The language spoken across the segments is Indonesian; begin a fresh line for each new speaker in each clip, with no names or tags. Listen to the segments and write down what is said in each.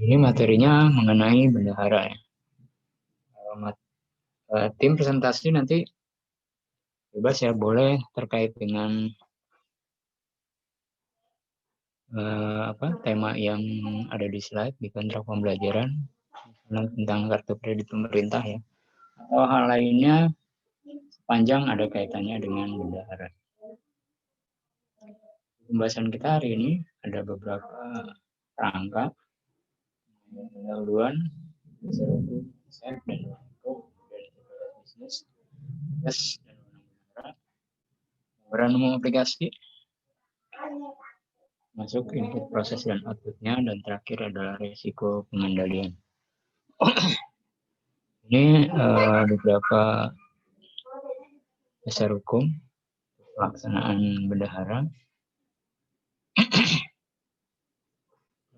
Ini materinya mengenai bendahara ya. Tim presentasi nanti bebas ya, boleh terkait dengan tema yang ada di slide di kontrak pembelajaran tentang kartu kredit pemerintah ya, atau hal lainnya sepanjang ada kaitannya dengan bendahara. Pembahasan kita hari ini ada beberapa rangka, pendahuluan, konsep dan bisnis, tes dan gambaran umum aplikasi, masuk input proses dan outputnya, dan terakhir adalah risiko pengendalian. Ini beberapa dasar hukum pelaksanaan bendahara.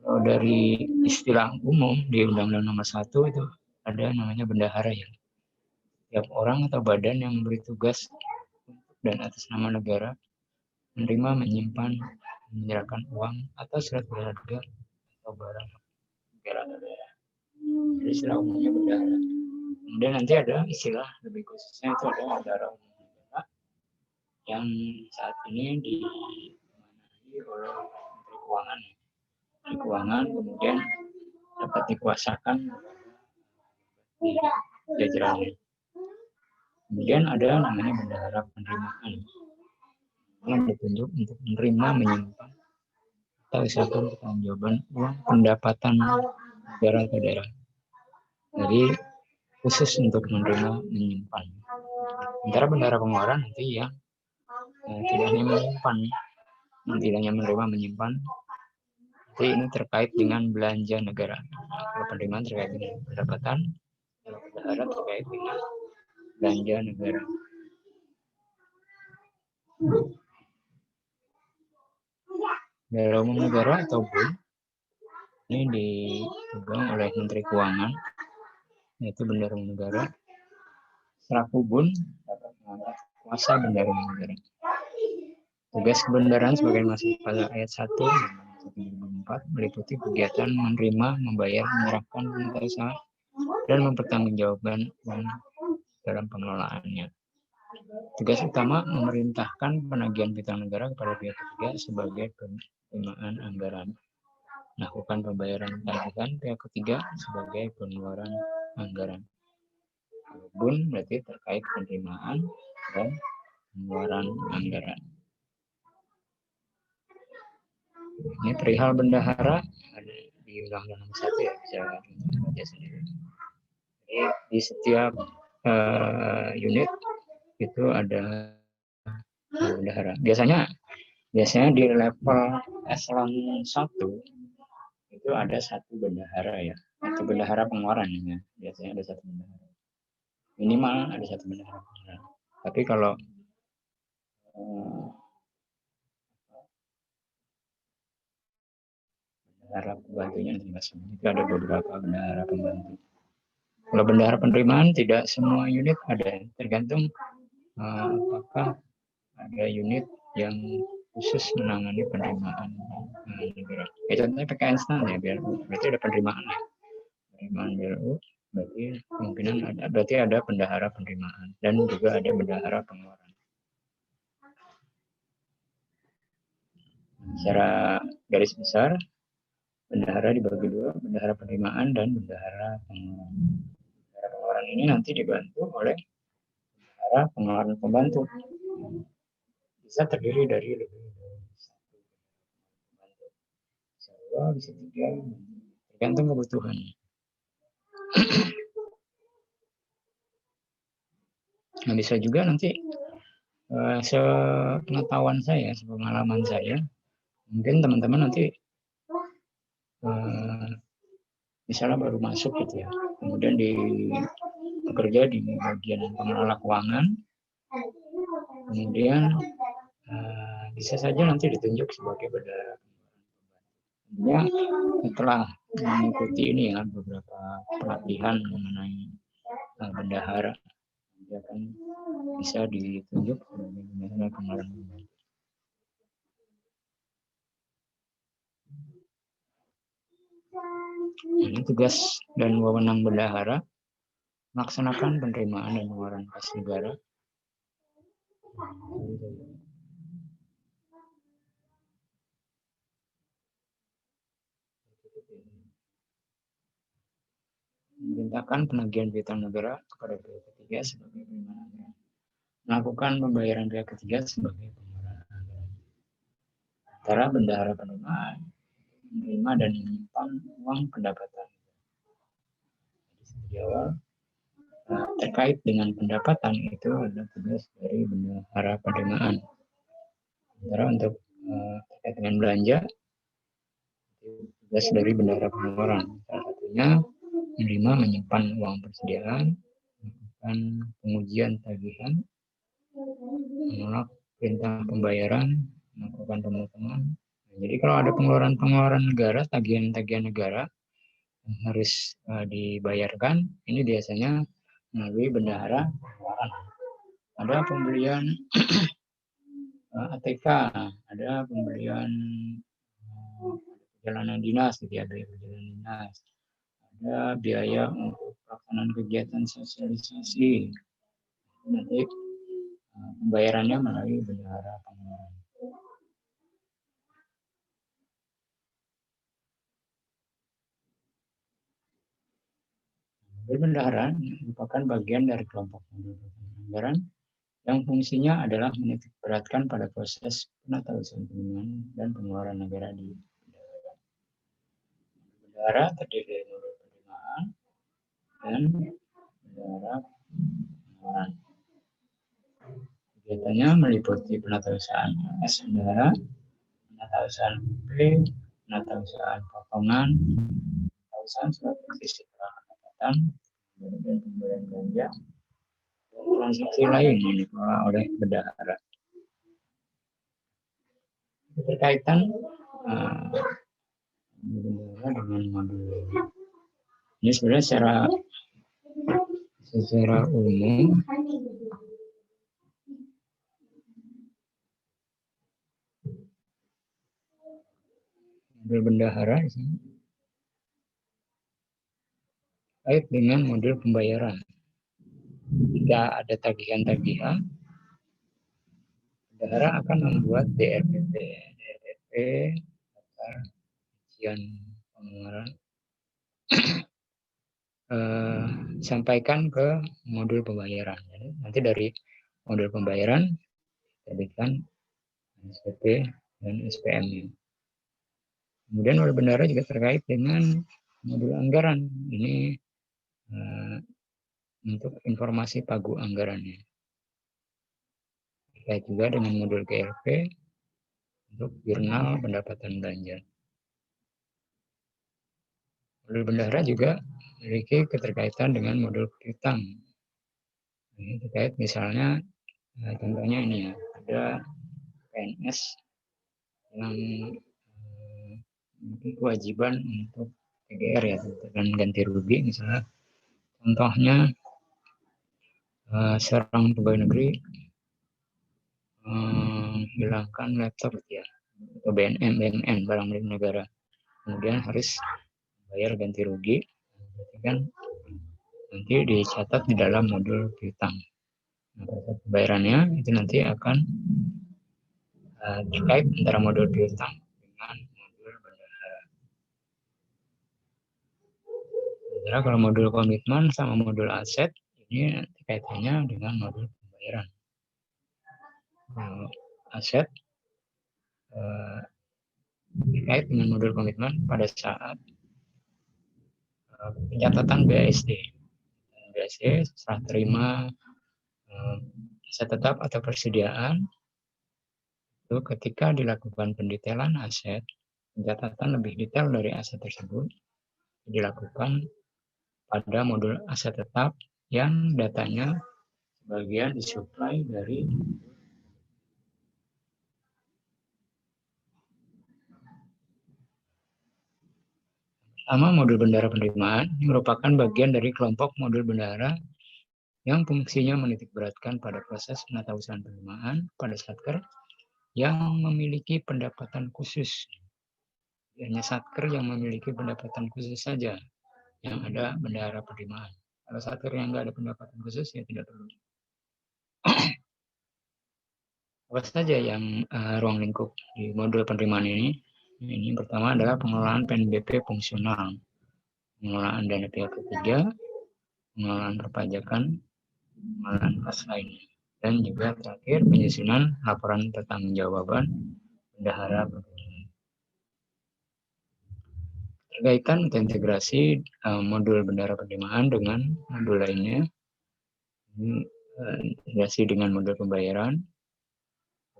Kalau dari istilah umum di Undang-Undang Nomor 1 itu ada namanya bendahara ya. Setiap orang atau badan yang memberi tugas dan atas nama negara menerima, menyimpan, menyerahkan uang atau surat berharga atau barang negara. Jadi istilah umumnya bendahara. Kemudian nanti ada istilah lebih khususnya, itu ada bendahara umum negara yang saat ini dimanai oleh Menteri Keuangan. Menteri Keuangan kemudian dapat dikuasakan jajarannya. Kemudian ada namanya bendahara penerimaan yang ditunjuk untuk menerima, menyimpan atau usahakan pertanggungjawaban uang pendapatan negara atau daerah. Jadi khusus untuk menerima, menyimpan. Sementara bendahara pengeluaran nanti yang tidak hanya menyimpan, tidak hanya menerima, menyimpan. Jadi ini terkait dengan belanja negara. Kalau penerimaan terkait dengan pendapatan, kalau bendahara terkait dengan belanja negara. Bendahara umum negara atau BUN ini dipegang oleh Menteri Keuangan, yaitu bendahara umum negara. Selaku BUN dapat mengangkat kuasa bendahara umum negara. Tugas kebendaraan sebagai masuk pada ayat 1 2004 meliputi kegiatan menerima, membayar, menyerahkan unit usaha dan mempertanggungjawabkan uang dalam pengelolaannya. Tugas utama memerintahkan penagihan piutang negara kepada pihak ketiga sebagai penerimaan anggaran. Melakukan pembayaran tagihan pihak ketiga sebagai pengeluaran anggaran. BUN berarti terkait penerimaan dan pengeluaran anggaran. Ini perihal bendahara ada di Undang-Undang Nomor 1 ya, bisa baca sendiri. Jadi di setiap unit itu ada bendahara. Biasanya di level eselon 1 itu ada satu bendahara ya, itu bendahara pengeluaran ya. Biasanya ada satu bendahara. Minimal ada satu bendahara pengeluaran. Tapi kalau bendahara pembantunya itu ada beberapa bendahara pembantu. Kalau bendahara penerimaan tidak semua unit ada, tergantung apakah ada unit yang khusus menangani penerimaan negara. Contohnya PKN ya, berarti ada penerimaan ya. Penerimaan BLU berarti kemungkinan berarti ada bendahara penerimaan dan juga ada bendahara pengeluaran. Secara garis besar bendahara dibagi dua, bendahara penerimaan dan bendahara pengeluaran. Bendahara pengeluaran ini nanti dibantu oleh bendahara pengeluaran pembantu. Bisa terdiri dari lebih dari satu pembantu. Bisa dua, bisa tiga, tergantung kebutuhan. Nah, bisa juga nanti sepengetahuan saya, sepengalaman saya, mungkin teman-teman nanti misalnya baru masuk gitu ya, kemudian bekerja di bagian pengelola keuangan, kemudian bisa saja nanti ditunjuk sebagai bendahara. Tentunya setelah mengikuti ini ya beberapa pelatihan mengenai bendahara, dia akan bisa ditunjuk sebagai bendahara pengelola. Ini tugas dan wewenang bendahara melaksanakan penerimaan dan pengeluaran kas negara. Memerintahkan penagihan piutang negara kepada pihak ketiga sebagai penerimaan anggaran. Melakukan pembayaran pihak ketiga sebagai pengeluaran anggaran. Antara bendahara penerimaan menerima dan menyimpan uang pendapatan. Di awal terkait dengan pendapatan itu adalah tugas dari bendahara penerimaan. Sementara untuk terkait dengan belanja, tugas dari bendahara pengeluaran. Salah satunya menerima menyimpan uang persediaan, melakukan pengujian tagihan, menolak perintah pembayaran, melakukan pemotongan. Jadi kalau ada pengeluaran negara, tagihan negara yang harus dibayarkan, ini biasanya melalui bendahara pengeluaran. Ada pembelian ATK, ada pembelian perjalanan dinas, biaya perjalanan dinas, ada biaya untuk pelaksanaan kegiatan sosialisasi. Nanti pembayarannya melalui bendahara pengeluaran. Bendahara merupakan bagian dari kelompok modul anggaran yang fungsinya adalah menitikberatkan pada proses penatausahaan penerimaan dan pengeluaran negara di bendahara terdiri dari modul penerimaan dan bendahara pengeluaran. Kegiatannya meliputi penatausahaan AS bendahara, penatausahaan UP, penatausahaan potongan, penatausahaan surat berisi pendapatan, dan pemberian belanja, dan transaksi lain yang dikelola oleh bendahara. Berkaitan bendahara dengan modul ini sebenarnya secara umum modul bendahara terkait dengan modul pembayaran. Jika ada tagihan-tagihan, bendahara akan membuat DRPP, daftar rincian pengeluaran, sampaikan ke modul pembayaran. Jadi, nanti dari modul pembayaran terbitkan SPP dan SPM. Kemudian modul bendahara juga terkait dengan modul anggaran. Ini untuk informasi pagu anggarannya. Terkait juga dengan modul GRP untuk jurnal pendapatan belanja. Modul bendahara juga memiliki keterkaitan dengan modul piutang. Ini terkait misalnya, contohnya ini ya, ada PNS yang memiliki kewajiban untuk TGR ya, dan ganti rugi misalnya. Contohnya seorang pegawai negeri menghilangkan laptop ya, atau BNN barang milik negara, kemudian harus bayar ganti rugi, berarti kan nanti dicatat di dalam modul piutang. Nah, pembayarannya itu nanti akan terkait antara modul piutang dengan modul bendahara. Sementara kalau modul komitmen sama modul aset ini kaitannya dengan modul pembayaran. Aset terkait dengan modul komitmen pada saat pencatatan BASD. BASD serah terima aset tetap atau persediaan itu ketika dilakukan pendetailan aset, pencatatan lebih detail dari aset tersebut dilakukan pada modul aset tetap yang datanya sebagian disuplai dari modul bendahara penerimaan. Ini merupakan bagian dari kelompok modul bendahara yang fungsinya menitikberatkan pada proses penatausahaan penerimaan pada satker yang memiliki pendapatan khusus. hanya satker yang memiliki pendapatan khusus saja yang ada bendahara penerimaan. Kalau satker yang nggak ada pendapatan khusus ya tidak perlu. Apa saja yang ruang lingkup di modul penerimaan ini? Ini pertama adalah pengelolaan PNBP fungsional, pengelolaan dana pihak ketiga, pengelolaan perpajakan, pengelolaan kas lainnya, dan juga terakhir penyusunan laporan pertanggungjawaban bendahara penerimaan. Terkaitan atau integrasi modul bendahara penerimaan dengan modul lainnya, ini integrasi dengan modul pembayaran.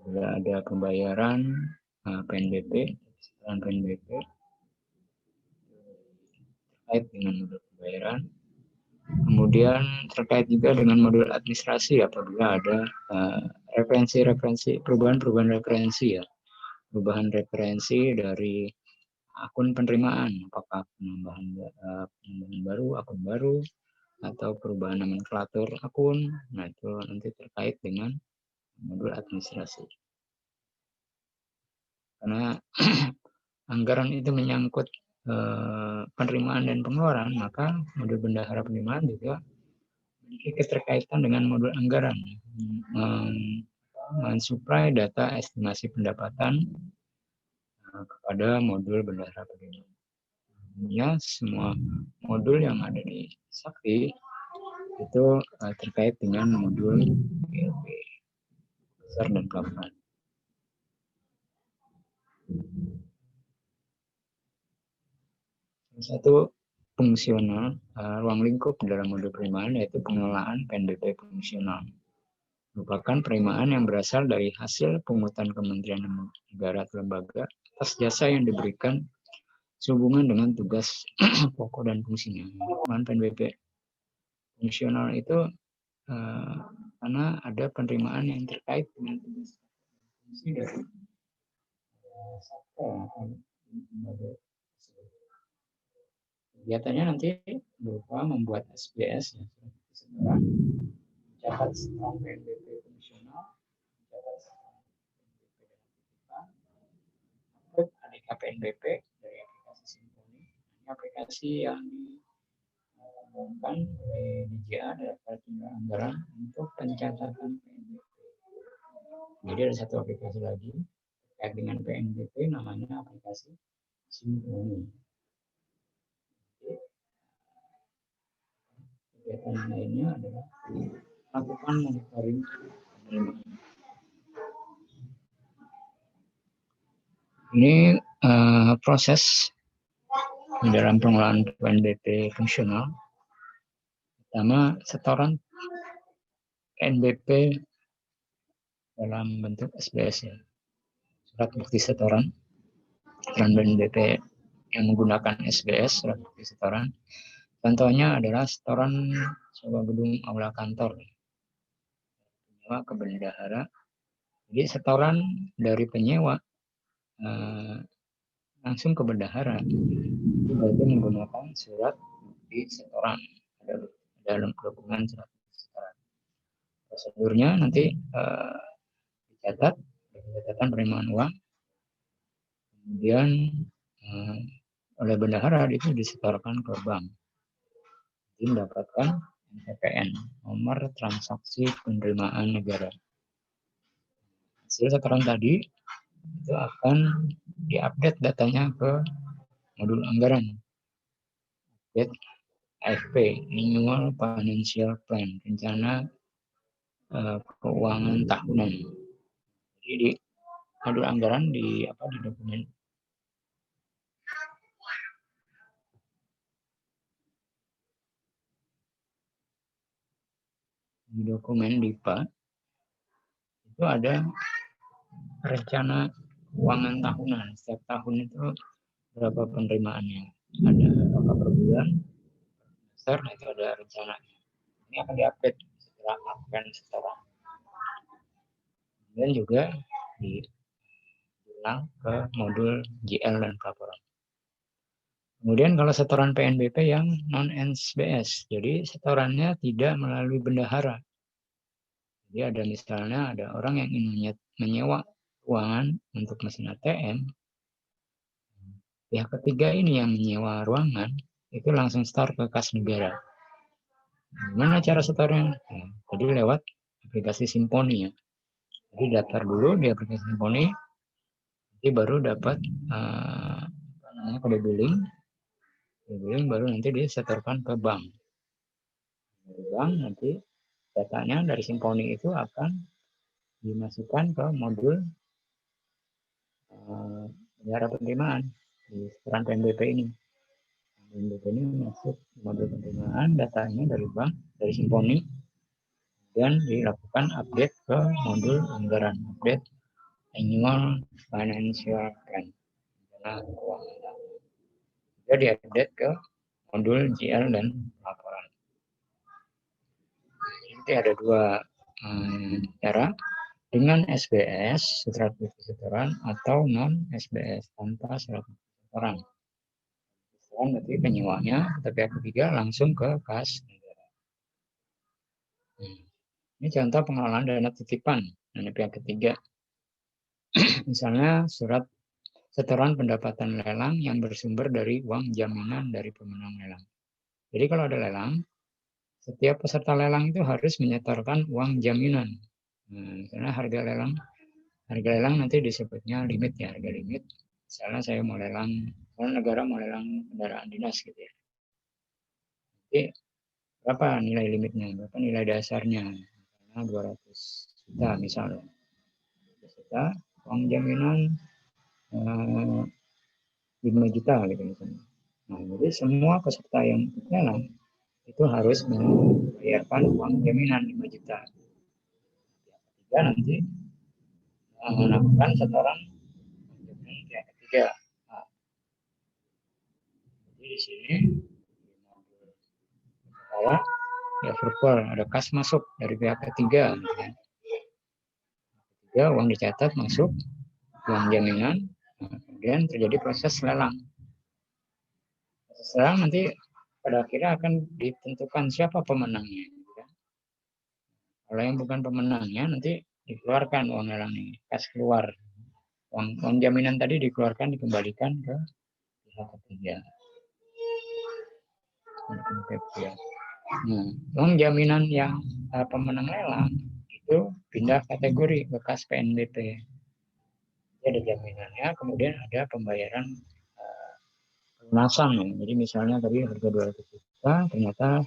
Bila ada pembayaran PNBP, PNBP terkait dengan modul pembayaran. Kemudian terkait juga dengan modul administrasi apabila ada referensi perubahan referensi ya, perubahan referensi dari akun penerimaan, apakah penambahan baru, akun baru, atau perubahan nomenklatur akun. Nah, itu nanti terkait dengan modul administrasi. Karena anggaran itu menyangkut penerimaan dan pengeluaran, maka modul bendahara penerimaan juga memiliki keterkaitan dengan modul anggaran, mensuplai data estimasi pendapatan kepada modul bendahara penerimaan. Ya, semua modul yang ada di Sakti itu terkait dengan modul BLP besar dan pelabuhan. Satu fungsional ruang lingkup dalam modul penerimaan yaitu pengelolaan PNBP fungsional. Merupakan penerimaan yang berasal dari hasil pungutan Kementerian Negara atau lembaga atas jasa yang diberikan sehubungan dengan tugas pokok dan fungsinya. PNBP fungsional itu karena ada penerimaan yang terkait dengan tugas fungsi dari kegiatannya nanti berupa membuat SBS ya, mencatat setoran PNBP fungsional, mencatat setoran PNBP ADK PNBP dari aplikasi Simponi. Ini aplikasi yang dikembangkan oleh DJA Direktorat Jenderal Anggaran untuk pencatatan PNBP. Jadi ada satu aplikasi lagi terkait dengan PNBP namanya aplikasi Simponi. Kegiatan lainnya adalah melakukan monitoring penerimaan. Ini proses dalam pengelolaan PNBP fungsional. Pertama, setoran PNBP dalam bentuk SBS ya, surat bukti setoran PNBP yang menggunakan SBS, surat bukti setoran. Contohnya adalah setoran sewa gedung aula kantor, penyewa ke bendahara. Jadi setoran dari penyewa langsung ke bendahara itu berarti menggunakan surat bukti setoran dalam dokumen surat bukti setoran. Prosedurnya nanti dicatat catatan penerimaan uang, kemudian oleh bendahara itu disetorkan ke bank. Jadi mendapatkan NPPN, nomor transaksi penerimaan negara. Hasil setoran tadi itu akan diupdate datanya ke modul anggaran. Update AFP, Annual Financial Plan, rencana keuangan tahunan. Jadi di modul anggaran di dokumen DIPA itu ada rencana keuangan tahunan. Setiap tahun itu berapa penerimaannya, ada berapa per bulan, besar, itu ada rencananya. Ini akan diupdate setelah melakukan setoran. Dan juga diulang ke modul GL dan pelaporan. Kemudian kalau setoran PNBP yang non-SBS, jadi setorannya tidak melalui bendahara. Jadi ada misalnya ada orang yang ingin menyewa ruangan untuk mesin ATM, pihak ketiga ini yang menyewa ruangan itu langsung store ke kas negara. Gimana cara setornya? Nah, jadi lewat aplikasi Simponi ya. Jadi daftar dulu di aplikasi Simponi, nanti baru dapat kode billing, baru nanti disetorkan ke bank. Dari bank nanti datanya dari Simponi itu akan dimasukkan ke modul penjara penerimaan di peran PNBP ini. PNBP ini masuk modul penerimaan, datanya dari bank, dari Simponi, dan dilakukan update ke modul anggaran, update annual financial plan, rencana keuangan. Jadi update ke modul GL dan laporan. Jadi ada dua cara, dengan SBS surat setoran atau non SBS tanpa surat setoran. Nanti penyewanya atau pihak ketiga langsung ke kas negara. Ini contoh pengelolaan dana titipan dari pihak ketiga. Misalnya surat setoran pendapatan lelang yang bersumber dari uang jaminan dari pemenang lelang. Jadi kalau ada lelang, setiap peserta lelang itu harus menyetorkan uang jaminan. Karena harga lelang nanti disebutnya limit ya, harga limit. Misalnya saya mau lelang, kalau negara mau lelang kendaraan dinas gitu ya. Jadi berapa nilai limitnya, berapa nilai dasarnya? Misalnya 200 juta misalnya. 200 juta, uang jaminan 5 juta gitu misalnya. Nah, jadi semua peserta yang lelang itu harus membayarkan uang jaminan 5 juta. Ketiga nanti melakukan setoran jaminan pihak ketiga. Nah, jadi di sini ya approval, ada kas masuk dari pihak ketiga. Ketiga, uang dicatat masuk, uang jaminan, kemudian terjadi proses lelang. Proses lelang nanti pada akhirnya akan ditentukan siapa pemenangnya. Kalau yang bukan pemenangnya nanti dikeluarkan uang lelang ini, kas keluar. Uang jaminan tadi dikeluarkan, dikembalikan ke pihak ketiga. Nah, uang jaminan yang pemenang lelang itu pindah kategori ke kas PNBP. Jadi ada jaminannya, kemudian ada pembayaran pelunasan. Jadi misalnya tadi harga 200 juta, ternyata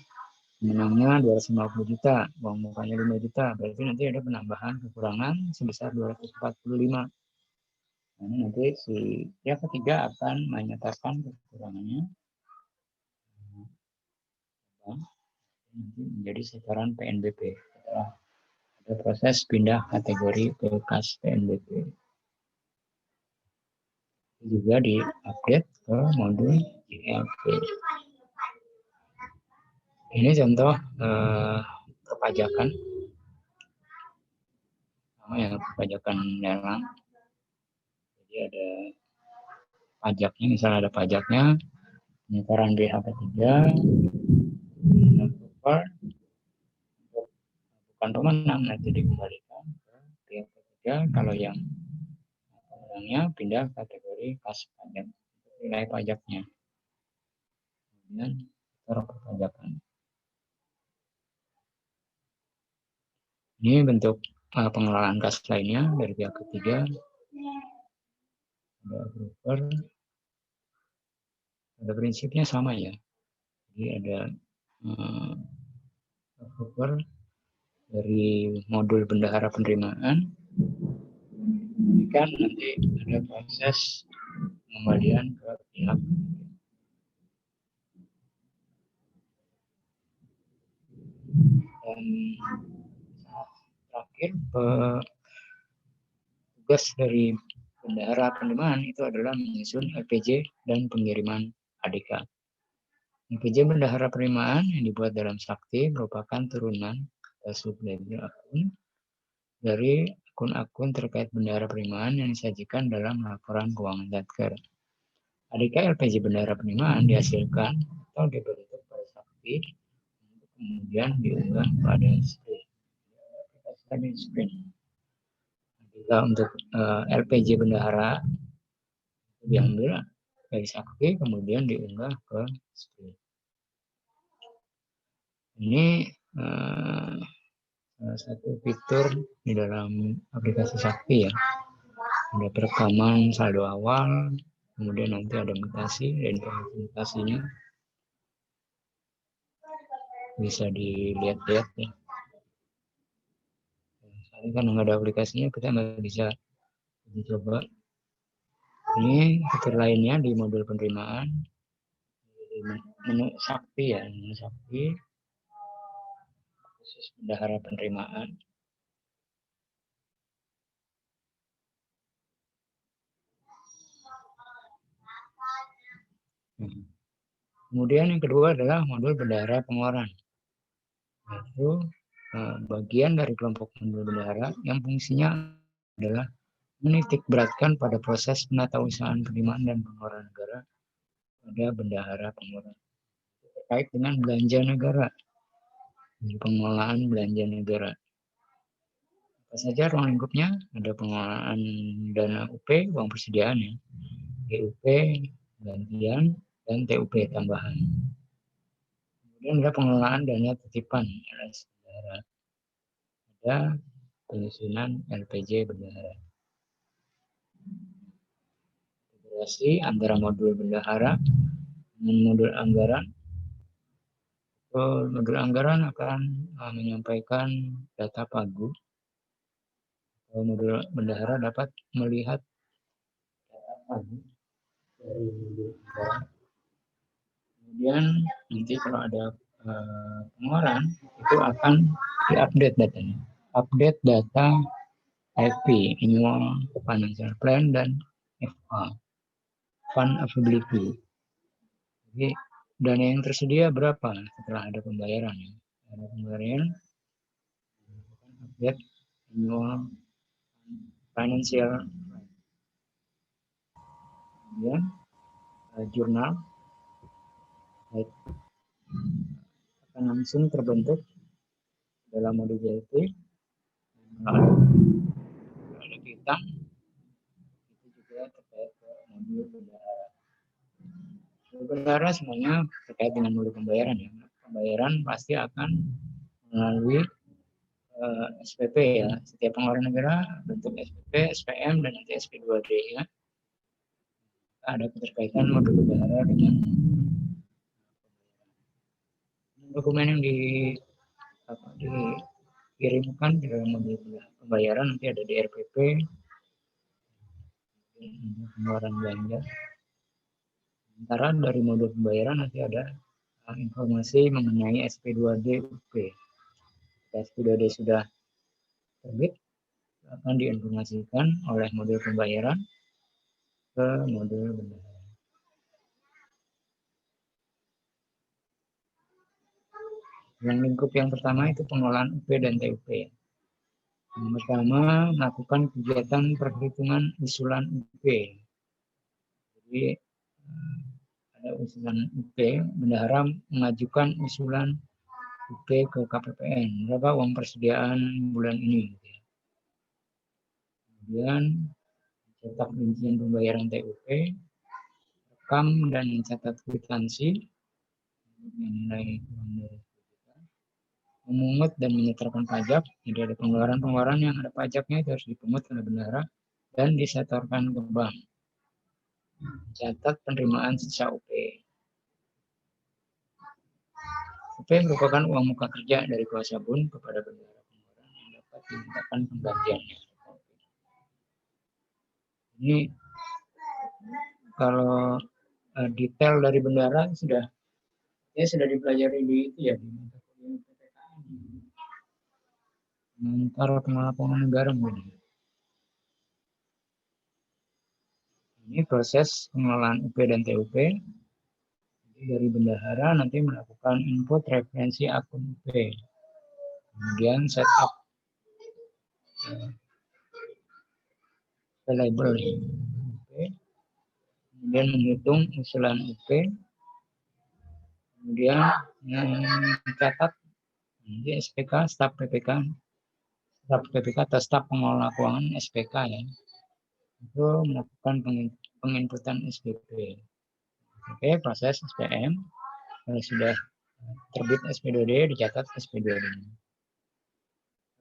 pemenangnya 250 juta, uang mukanya 5 juta, berarti nanti ada penambahan kekurangan sebesar 245. Nah, nanti si pihak ketiga akan menyatakan kekurangannya menjadi setoran PNBP setelah ada proses pindah kategori ke kas PNBP. Juga diupdate ke modul GLP. Ini contoh perpajakan, ya, perpajakan lelang. Jadi ada pajaknya, misalnya ada pajaknya, penyetoraan BHP3, bukan pemenang, nanti dikembalikan ke pihak ketiga. Kalau yang pemenangnya pindah kategori kas pajak, nilai pajaknya. Kemudian perpajakan. Ini bentuk pengelolaan kas lainnya dari pihak ketiga. Ada approver, pada prinsipnya sama ya. Jadi ada approver dari modul bendahara penerimaan. Kan nanti ada proses pengembalian ke pihak dan terakhir tugas dari bendahara penerimaan itu adalah menyusun LPJ dan pengiriman ADK. LPJ bendahara penerimaan yang dibuat dalam Sakti merupakan turunan sublabel akun dari akun-akun terkait bendahara penerimaan yang disajikan dalam laporan keuangan Satker. ADK LPJ bendahara penerimaan dihasilkan atau dibentuk pada Sakti, kemudian diunggah pada screen. Jika untuk LPJ bendahara diambil garis aktif, kemudian diunggah ke spreadsheet. Ini salah satu fitur di dalam aplikasi Sakti ya. Ada perekaman saldo awal, kemudian nanti ada mutasi, dan mutasinya bisa dilihat-lihat ya. Soalnya kan nggak ada aplikasinya, kita nggak bisa dicoba. Ini fitur lainnya di modul penerimaan, di menu Sakti ya, menu Sakti khusus bendahara penerimaan. Kemudian yang kedua adalah modul bendahara pengeluaran, yaitu bagian dari kelompok modul bendahara yang fungsinya adalah menitik beratkan pada proses penatausahaan penerimaan dan pengeluaran negara pada bendahara pengeluaran terkait dengan belanja negara, pengelolaan belanja negara. Apa saja ruang lingkupnya? Ada pengelolaan dana UP, uang persediaan ya, GUP, gantian, dan TUP tambahan. Kemudian ada pengelolaan dana titipan LS bendahara. Ada penyusunan LPJ bendahara. Integrasi antara modul bendahara dengan modul anggaran. Modul anggaran akan menyampaikan data pagu. Modul bendahara dapat melihat data pagu dari modul anggaran. Kemudian nanti kalau ada pengeluaran itu akan diupdate datanya. Update data FP, Annual Financial Plan, dan FA, Fund Availability. Jadi dana yang tersedia berapa setelah ada pembayaran? Ada pembayaran, update Annual Financial Plan. Kemudian jurnal akan langsung terbentuk dalam modul JLP. Kalau kita itu juga terkait ke modul bendahara. Modul bendahara semuanya terkait dengan modul pembayaran ya. Pembayaran pasti akan melalui SPP ya. Setiap pengeluaran negara bentuk SPP, SPM, dan nanti SP2D ya. Ada keterkaitan modul bendahara dengan dokumen yang dikirimkan di dalam modul pembayaran. Nanti ada DRPP, pengeluaran belanja. Sementara dari modul pembayaran nanti ada informasi mengenai SP2D UP. SP2D sudah terbit, akan diinformasikan oleh modul pembayaran ke modul bendahara. Yang lingkup yang pertama itu pengelolaan UP dan TUP. Yang pertama, melakukan kegiatan perhitungan usulan UP. Jadi ada usulan UP, bendahara mengajukan usulan UP ke KPPN. Berapa uang persediaan bulan ini? Kemudian cetak rincian pembayaran TUP, rekam dan mencatat kwitansi, nilai memungut dan menyetorkan pajak. Jadi ada pengeluaran-pengeluaran yang ada pajaknya itu harus dipungut oleh bendahara dan disetorkan ke bank. Catat penerimaan sisa UP. UP merupakan uang muka kerja dari kuasa bun kepada bendahara pengeluaran yang dapat dimintakan penggantiannya. Ini kalau detail dari bendahara sudah dipelajari di itu ya, di antara pengelolaan negara mungkin. Ini proses pengelolaan UP dan TUP. Dari bendahara nanti melakukan input referensi akun UP. Kemudian setup label UP. Kemudian menghitung usulan UP. Kemudian mencatat di SPK, staf PPK atau staf pengelola keuangan SPK ya. Itu melakukan penginputan SPP. Oke, proses SPM. Kalau sudah terbit SP2D, dicatat SP2D.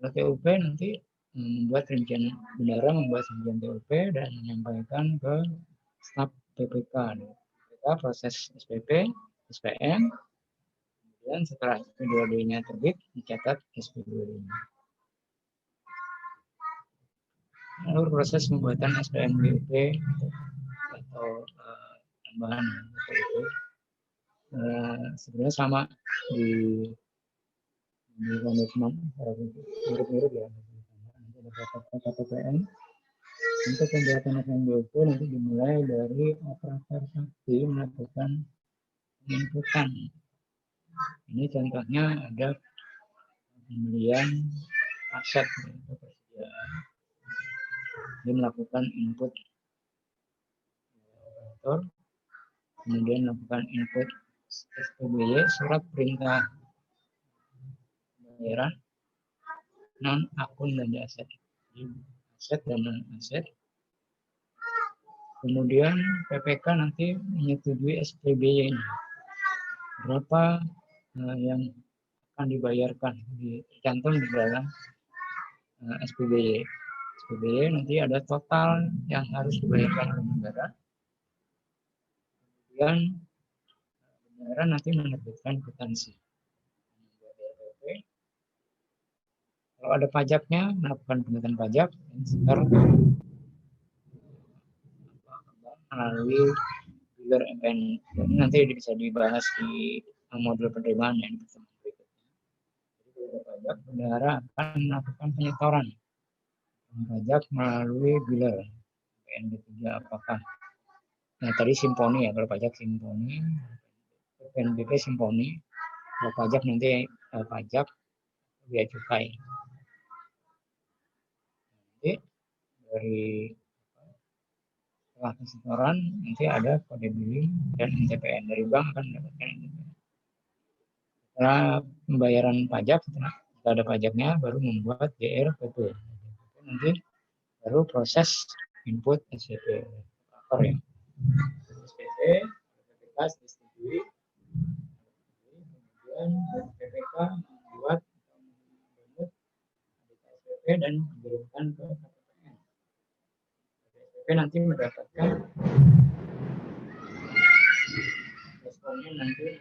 Kalau TUP nanti membuat rincian bendahara, membuat rincian TUP dan menyampaikan ke staf PPK. PPK proses SPP, SPM, kemudian setelah SP2D-nya terbit, dicatat SP2D-nya. Lalu proses pembuatan SPM BUP atau tambahan itu sebenarnya sama di komitmen mirip-mirip ya. Nanti ada KPPN. Untuk pembuatan SPM BUP nanti dimulai dari operator sakti melakukan penginputan. Ini contohnya ada pembelian aset untuk persediaan. Dia melakukan input operator, kemudian melakukan input SPBY, surat perintah pembayaran non akun dan aset, aset dan non aset. Kemudian PPK nanti menyetujui SPBY-nya, berapa yang akan dibayarkan, dicantum di dalam SPBY. SPBY nanti ada total yang harus dibayarkan oleh negara. Kemudian negara nanti menerbitkan kwitansi. Kalau ada pajaknya, melakukan pengenaan pajak, sekarang melalui bilir MPN. Ini nanti bisa dibahas di modul penerimaan yang pertemuan berikutnya. Jadi kalau ada pajak, negara akan melakukan penyetoran pajak melalui bilir PNB3. Apakah tadi simponi ya, kalau pajak simponi, PNBP simponi, kalau pajak nanti pajak bea cukai. Nanti dari setelah kesetoran nanti ada kode billing dan NTPN dari bank akan mendapatkan NTPN. Setelah pembayaran pajak, setelah ada pajaknya baru membuat JRPP. Nanti baru proses input SPP. Ya. SPP, PPK disetujui, kemudian PPK membuat SPP dan dikirimkan ke KPPN. SPP nanti mendapatkan responnya nanti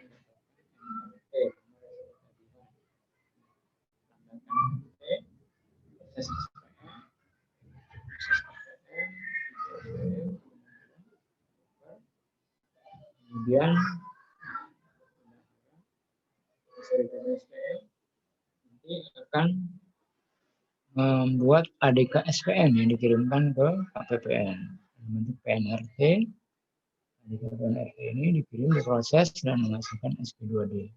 kemudian nanti akan membuat ADK SPM yang dikirimkan ke KPPN bentuk PNRT. ADK PNRT ini dikirim, diproses dan menghasilkan SP2D.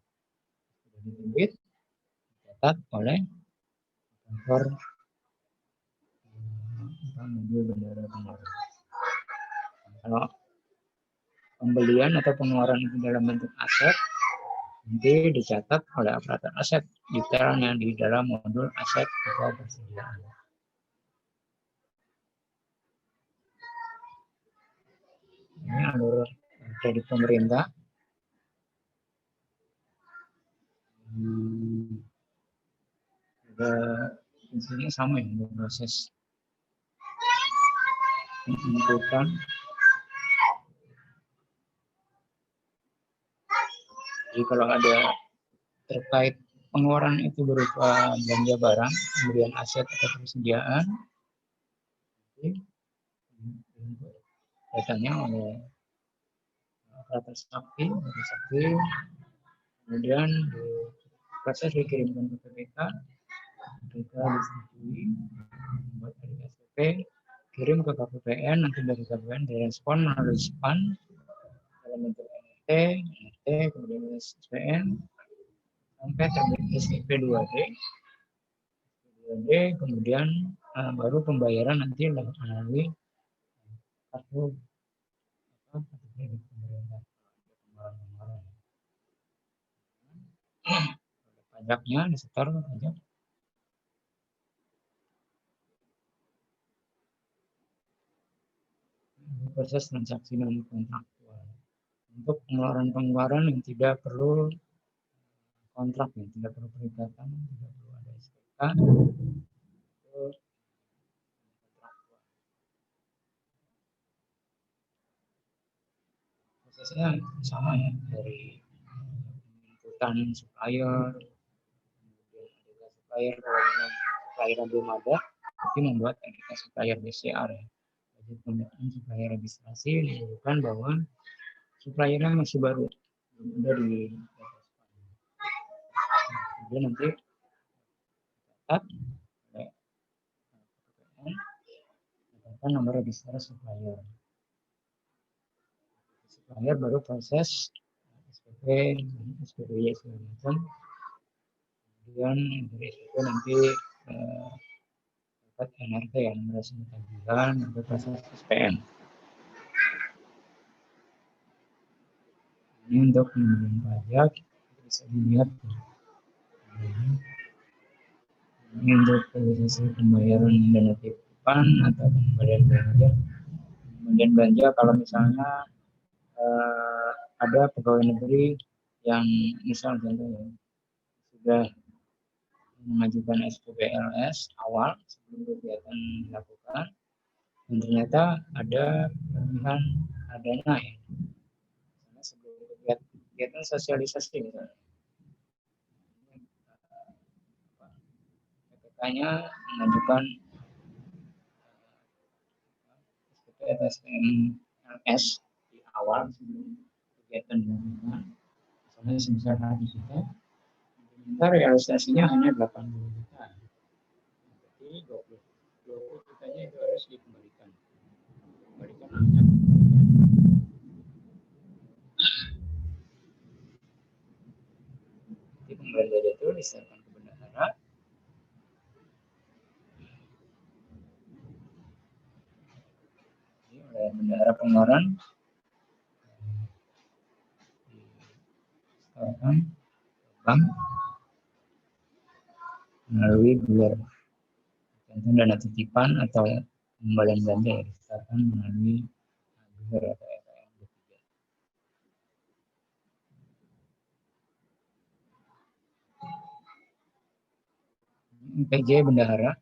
Diterbit, dicatat oleh operator modul bendahara pengeluaran. Kalau pembelian atau pengeluaran itu dalam bentuk aset, nanti dicatat oleh operator aset detailnya di dalam modul aset atau persediaan. Ini alur kredit pemerintah. Intinya sama ya, proses penginputan. Jadi kalau ada terkait pengeluaran itu berupa belanja barang, pembelian aset atau persediaan, datanya oleh operator sakti, kemudian proses dikirimkan ke PPK, PPK disetujui, membuat SPP, kirim ke KPPN, nanti dari KPPN direspon melalui SPAN dalam bentuk NRT, kemudian SPN, sampai terbit SP2D, kemudian baru pembayaran nanti melalui kartu kredit pemerintah. Pajaknya disetor pajak. Proses transaksi non kontraktual. untuk pengeluaran-pengeluaran yang tidak perlu kontrak, yang tidak perlu perikatan, tidak perlu ada SPK. Prosesnya sama ya, dari penjemputan supplier, kemudian ada supplier, kalau memang supplier belum ada, tapi membuat NIK supplier BCR ya. Jadi pembuatan supplier registrasi menunjukkan bahwa suppliernya masih baru, belum ada di kemudian nanti catat dapatkan nomor registrasi supplier. Supplier baru proses SPP, SPDY segala macam. Kemudian dari SPP nanti dapat NRT ya, nomor resmi tagihan, nanti proses SPN. Ini untuk pembayaran pajak bisa dilihat. Ini untuk proses pembayaran dana titipan atau pemberian belanja. Pemberian belanja kalau misalnya ada pegawai negeri yang misalnya sudah mengajukan SPPLS awal sebelum kegiatan dilakukan, dan ternyata ada kelebihan dana ya. Karena sebelum kegiatan sosialisasi misalnya, PPK-nya mengajukan SPPLS di awal sebelum kegiatan dilakukan, misalnya sebesar 100 juta, ternyata realisasinya hanya 80 juta. Jadi 20 jutanya itu harus dikembalikan. Kembalikan hanya jadi pemberian dana itu diserahkan ke bendahara. Ini oleh bendahara pengeluaran disetorkan bank melalui gelar contoh dana titipan atau pemberian belanja yang disetorkan melalui gelar atau FPM. PJ bendahara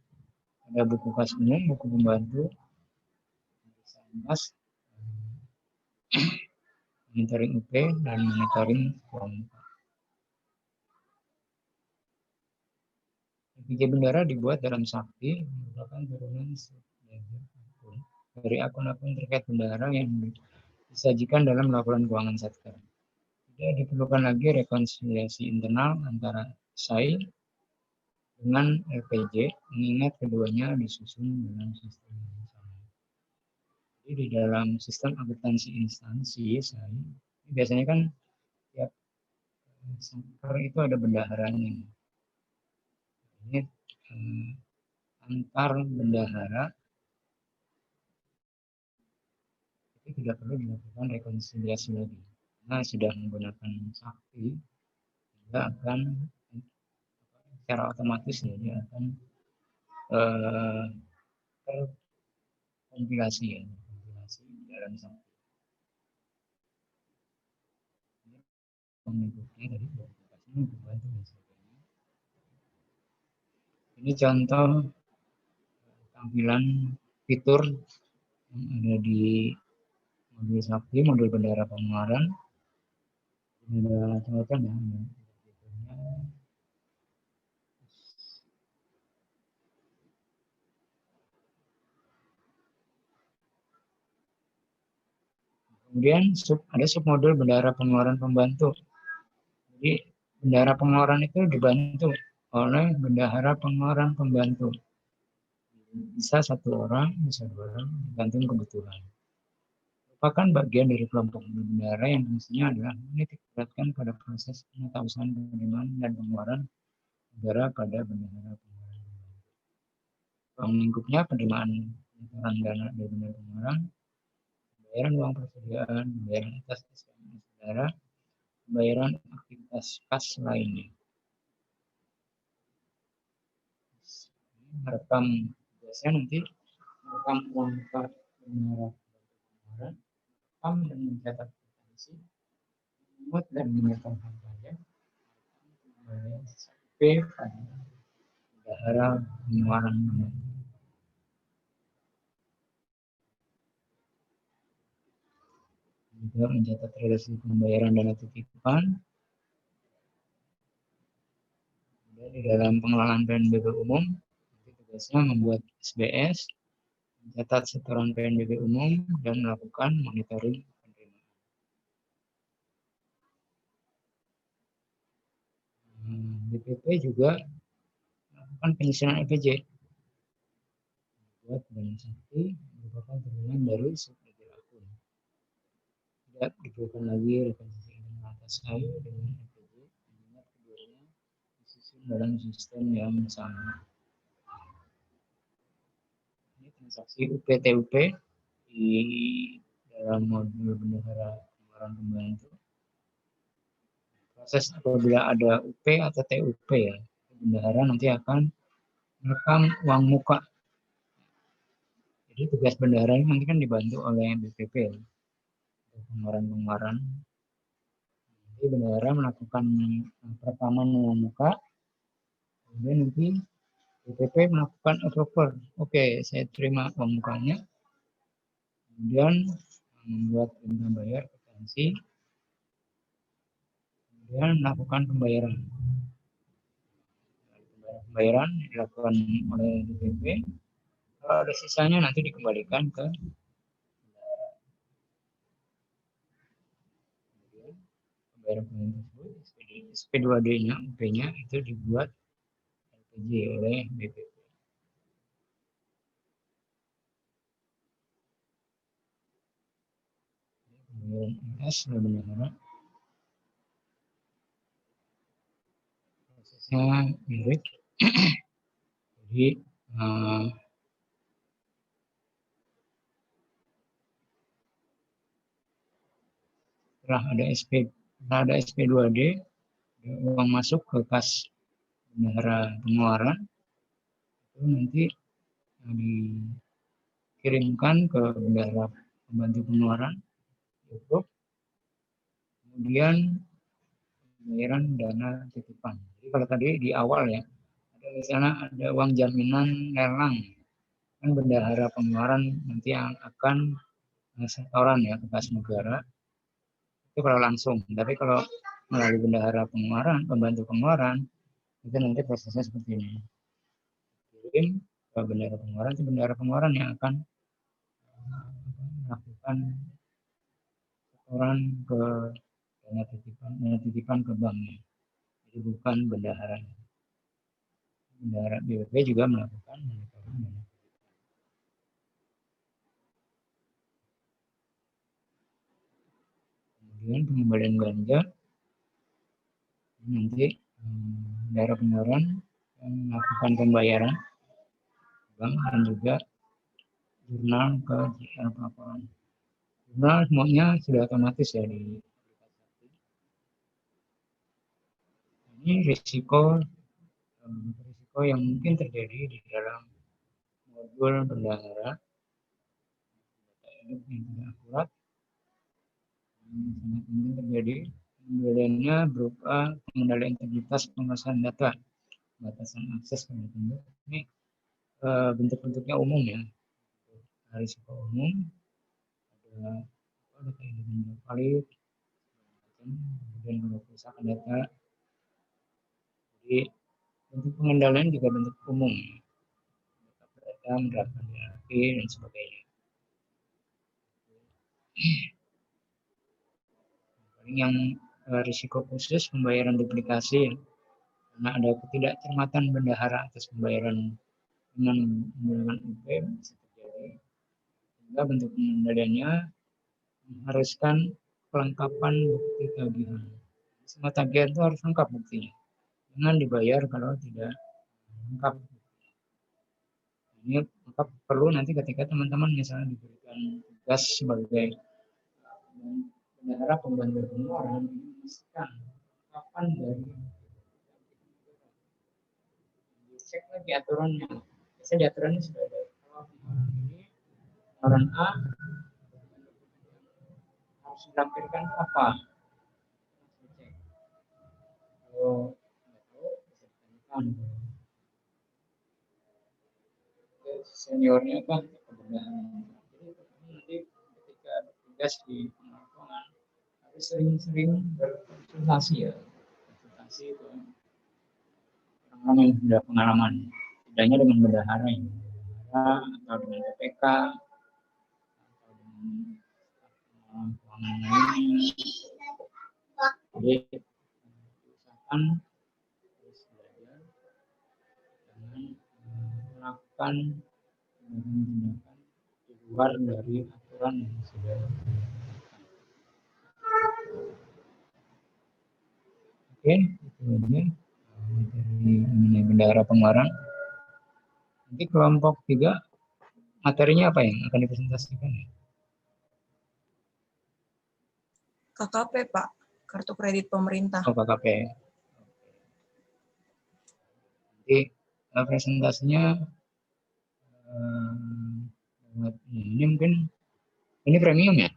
ada buku kas umum, buku pembantu, mas, monitoring UP dan monitoring uang muka. PJ bendahara dibuat dalam Sakti, merupakan turunan dari akun-akun terkait bendahara yang disajikan dalam laporan keuangan Satker. Tidak diperlukan lagi rekonsiliasi internal antara SAI dengan LPJ, mengingat keduanya disusun dalam sistem yang sama. Jadi di dalam sistem akuntansi instansi SAI, biasanya kan tiap Satker itu ada bendaharanya. Ini antar bendahara itu tidak perlu dilakukan rekonsiliasi lagi. Karena sudah menggunakan Sakti, dia akan secara otomatis ya, dia akan terkompilasi ya, kompilasi dalam Sakti. Mengikutnya dari aplikasinya dibantu dan sebagainya. Ini contoh tampilan fitur yang ada di modul Sakti, modul bendahara pengeluaran. Ini adalah contohnya ya. Kemudian ada submodul bendahara pengeluaran pembantu. Jadi bendahara pengeluaran itu dibantu oleh bendahara pengeluaran pembantu. Bisa satu orang, bisa dua orang, tergantung kebutuhan. Merupakan bagian dari kelompok bendahara yang fungsinya adalah menitikberatkan pada proses pengusahaan penerimaan dan pengeluaran negara pada bendahara pengeluaran. Ruang lingkupnya penerimaan dana dari bendahara pengeluaran, pembayaran uang persediaan, pembayaran atas SPM negara, pembayaran aktivitas kas lainnya. Merekam biasanya nanti merekam uang muka bendahara pengeluaran, rekam dan mencetak kwitansi, memungut dan menyetorkan pajak SPP pada bendahara pengeluaran pembantu. Juga mencatat realisasi pembayaran dana titipan. Dan di dalam pengelolaan PNBP umum, tugasnya membuat SBS, mencatat setoran PNBP umum, dan melakukan monitoring penerimaan. BPP juga melakukan penyusunan EPJ. Buat dan sakti merupakan turunan dari subledger akun. Tidak diperlukan lagi rekonstruksi internal atas ayu dengan EPJ, mengingat keduanya disusun dalam sistem yang sama. Ini transaksi UPTUP di dalam modul bendahara pengeluaran pembantu. Proses apabila ada UP atau TUP ya, bendahara nanti akan merekam uang muka. Jadi tugas bendahara ini nanti kan dibantu oleh BPP pengeluaran-pengeluaran. Jadi bendahara melakukan perekaman uang muka, kemudian nanti BPP melakukan approval. Oke, saya terima uang mukanya. Kemudian membuat perintah bayar kwitansi, kemudian melakukan pembayaran. Pembayaran dilakukan oleh BPP. Kalau ada sisanya nanti dikembalikan ke pembayaran tersebut. SP2D-nya, UP-nya itu dibuat LPJ oleh BPP. Pembayaran MS bendahara. Prosesnya mirip. Jadi setelah ada SP2D, uang masuk ke kas bendahara pengeluaran, itu nanti dikirimkan ke bendahara pembantu pengeluaran, kemudian pembayaran dana titipan. Jadi kalau tadi di awal ya, ada misalnya ada uang jaminan lelang, kan bendahara pengeluaran nanti yang akan setoran ya ke kas negara, itu kalau langsung. Tapi kalau melalui bendahara pengeluaran, pembantu pengeluaran, itu nanti prosesnya seperti ini. Kirim ke bendahara pengeluaran yang akan melakukan setoran ke dana titipan ke banknya. Jadi bukan bendahara. Bendahara BPP juga melakukan monitoring dana. Kemudian pengembalian belanja nanti bendahara pengeluaran yang melakukan pembayaran bank dan juga jurnal ke JR pelaporan. Jurnal semuanya sudah otomatis ya di aplikasi. Ini risiko yang mungkin terjadi di dalam modul bendahara. Ini tidak akurat. Sangat mungkin terjadi. Pengendaliannya berupa pengendalian integritas penguasaan data, batasan akses ke data. Ini bentuk-bentuknya umum ya. Risiko umum, ada data yang valid, kemudian kalau kerusakan data. Jadi bentuk pengendalian juga bentuk umum, data menerapkan DRP dan sebagainya. Yang risiko khusus pembayaran duplikasi, karena ada ketidakcermatan bendahara atas pembayaran dengan menggunakan UP bisa terjadi. Sehingga bentuk pengendaliannya mengharuskan kelengkapan bukti tagihan. Semua tagihan itu harus lengkap buktinya. Jangan dibayar kalau tidak lengkap. Ini lengkap perlu nanti ketika teman-teman misalnya diberikan tugas sebagai bendahara pembantu pengeluaran, memastikan kapan dari cek lagi aturannya. Biasanya di aturannya sudah ada. Ini orang A harus dilampirkan apa? Kalau nggak tahu, bisa ditanyakan. Seniornya kan kemudian jadi nanti ketika bertugas di pengawasan harus sering-sering berkonsultasi ya, konsultasi itu orang yang sudah pengalaman, tidaknya dengan bendahara ya, atau dengan PPK atau dengan keuangan lainnya. Jadi usahakan terus belajar, jangan melakukan tindakan di luar dari aturan yang sudah. Oke, itu aja materi mengenai bendahara pengeluaran. Nanti kelompok 3 materinya apa yang akan dipresentasikan?
KKP, Pak. Kartu kredit pemerintah.
Oh, KKP. Nanti presentasinya ini mungkin ini premium ya?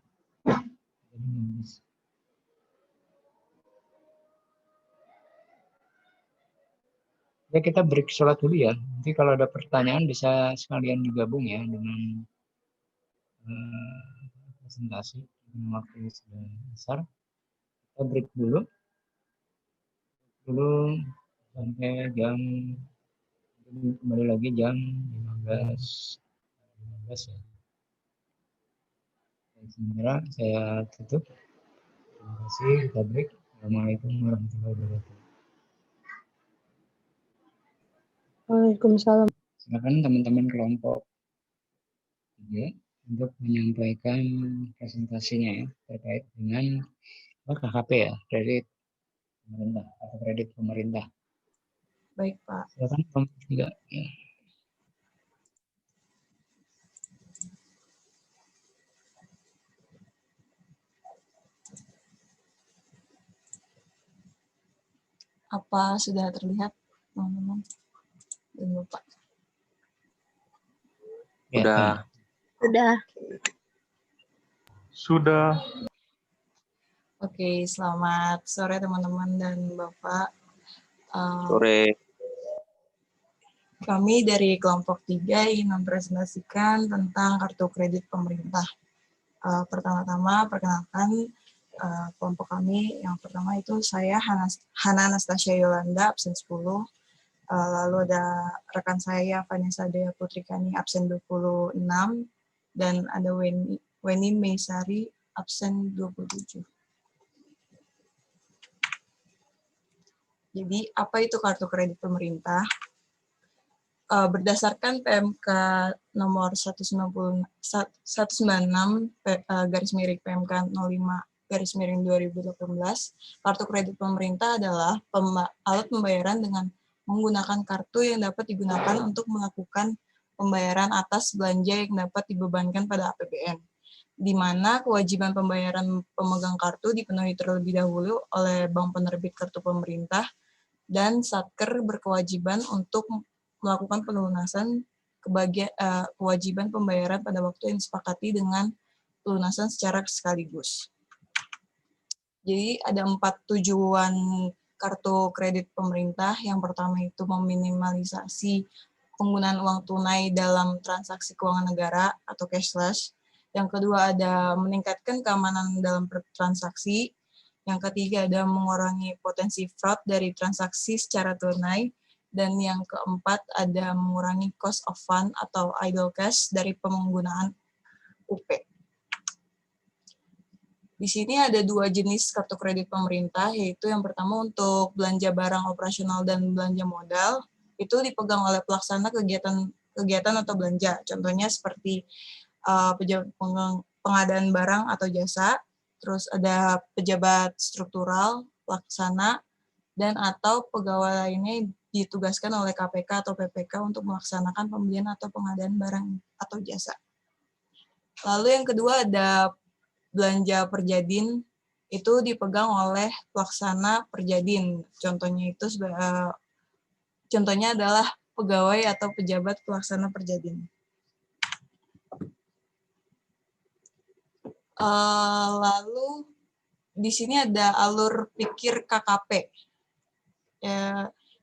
Ya, kita break sholat dulu ya. Nanti kalau ada pertanyaan bisa sekalian digabung ya dengan presentasi. Dengan waktu sudah besar. Kita break dulu sampai jam, kembali lagi jam 15 ya. Sementara saya tutup. Terima kasih, kita break. Assalamualaikum warahmatullahi wabarakatuh.
Waalaikumsalam.
Silakan teman-teman kelompok 3 untuk menyampaikan presentasinya ya terkait dengan KKP ya, kredit pemerintah atau kredit pemerintah.
Baik, Pak.
Silakan kelompok 3 ya.
Apa sudah terlihat, teman-teman? Dan Bapak.
Ya,
Sudah.
Oke, selamat sore teman-teman dan Bapak.
Sore.
Kami dari kelompok 3 ingin mempresentasikan tentang kartu kredit pemerintah. Pertama-tama, perkenalkan kelompok kami. Yang pertama itu saya, Hana Anastasia Yolanda, absen 10. Lalu ada rekan saya, Vanessa Dea Putrikani, absen 26. Dan ada Weni Meisari, absen 27. Jadi, apa itu kartu kredit pemerintah? Berdasarkan PMK nomor 196 garis miring PMK 05 garis miring 2018, kartu kredit pemerintah adalah alat pembayaran dengan menggunakan kartu yang dapat digunakan untuk melakukan pembayaran atas belanja yang dapat dibebankan pada APBN, di mana kewajiban pembayaran pemegang kartu dipenuhi terlebih dahulu oleh bank penerbit kartu pemerintah, dan Satker berkewajiban untuk melakukan pelunasan kewajiban pembayaran pada waktu yang disepakati dengan pelunasan secara sekaligus. Jadi ada 4 tujuan kartu kredit pemerintah. Yang pertama itu meminimalisasi penggunaan uang tunai dalam transaksi keuangan negara atau cashless. Yang kedua ada meningkatkan keamanan dalam transaksi. Yang ketiga ada mengurangi potensi fraud dari transaksi secara tunai. Dan yang keempat ada mengurangi cost of fund atau idle cash dari penggunaan UP. Di sini ada 2 jenis kartu kredit pemerintah, yaitu yang pertama untuk belanja barang operasional dan belanja modal, itu dipegang oleh pelaksana kegiatan atau belanja. Contohnya seperti pengadaan barang atau jasa, terus ada pejabat struktural, pelaksana, dan atau pegawai lainnya ditugaskan oleh KPK atau PPK untuk melaksanakan pembelian atau pengadaan barang atau jasa. Lalu yang kedua ada belanja perjadin, itu dipegang oleh pelaksana perjadin. Contohnya adalah pegawai atau pejabat pelaksana perjadin. Lalu di sini ada alur pikir KKP.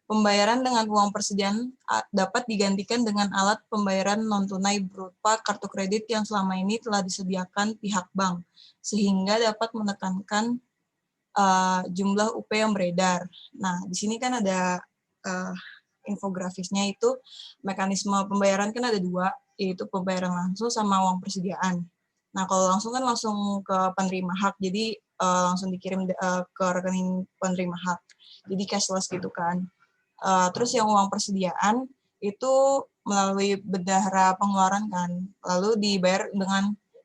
pembayaran dengan uang persediaan dapat digantikan dengan alat pembayaran non-tunai berupa kartu kredit yang selama ini telah disediakan pihak bank, sehingga dapat menekankan jumlah UP yang beredar. Nah, di sini kan ada infografisnya itu, mekanisme pembayaran kan ada dua, yaitu pembayaran langsung sama uang persediaan. Nah, kalau langsung kan langsung ke penerima hak, jadi langsung dikirim ke rekening penerima hak. Jadi cashless gitu kan. Terus yang uang persediaan itu melalui bendahara pengeluaran kan, lalu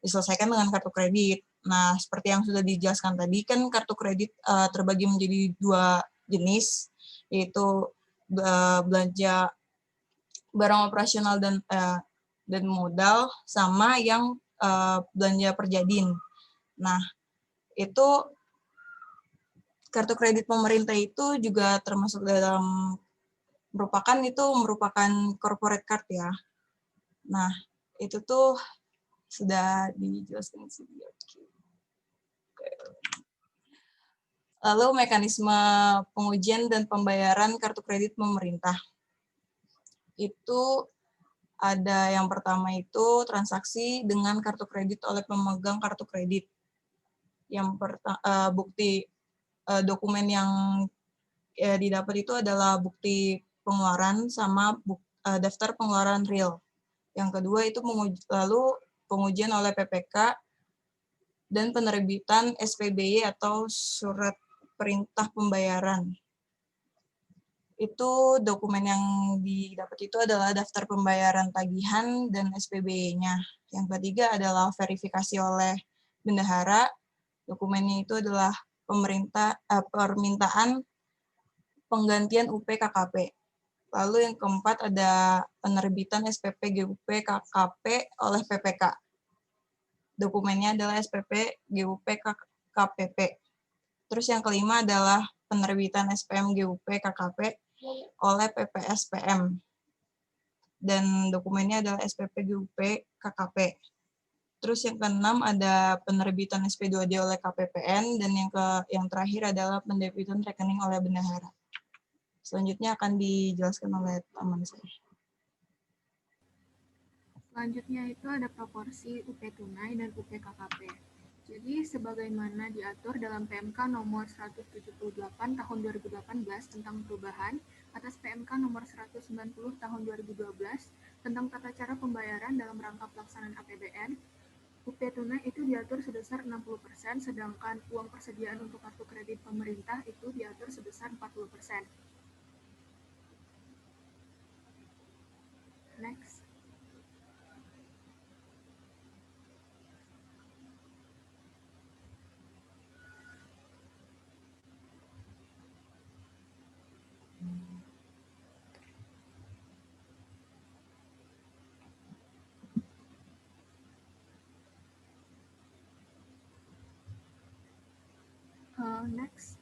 diselesaikan dengan kartu kredit. Nah, seperti yang sudah dijelaskan tadi kan kartu kredit terbagi menjadi dua jenis, yaitu belanja barang operasional dan modal sama yang belanja perjadin. Nah, itu kartu kredit pemerintah itu juga termasuk dalam merupakan corporate card ya. Nah, itu tuh sudah dijelaskan sih. Lalu mekanisme pengujian dan pembayaran kartu kredit pemerintah. Itu ada yang pertama itu transaksi dengan kartu kredit oleh pemegang kartu kredit. Yang bukti dokumen yang didapat itu adalah bukti pengeluaran sama daftar pengeluaran real. Yang kedua itu lalu pengujian oleh PPK dan penerbitan SPBY atau surat perintah pembayaran. Itu dokumen yang didapat itu adalah daftar pembayaran tagihan dan SPBY-nya. Yang ketiga adalah verifikasi oleh bendahara. Dokumennya itu adalah permintaan penggantian UP KKP. Lalu yang keempat ada penerbitan SPP GUP KKP oleh PPK. Dokumennya adalah SPP GUP KPP. Terus yang kelima adalah penerbitan SPM GUP KKP oleh PPSPM. Dan dokumennya adalah SPP GUP KKP. Terus yang keenam ada penerbitan SP2D oleh KPPN, dan yang terakhir adalah penerbitan rekening oleh bendahara. Selanjutnya akan dijelaskan oleh teman saya.
Selanjutnya itu ada proporsi UP tunai dan UP KKP. Jadi sebagaimana diatur dalam PMK nomor 178 tahun 2018 tentang perubahan atas PMK nomor 190 tahun 2012 tentang tata cara pembayaran dalam rangka pelaksanaan APBN, UP tunai itu diatur sebesar 60%, sedangkan uang persediaan untuk kartu kredit pemerintah itu diatur sebesar 40%. Next. Next.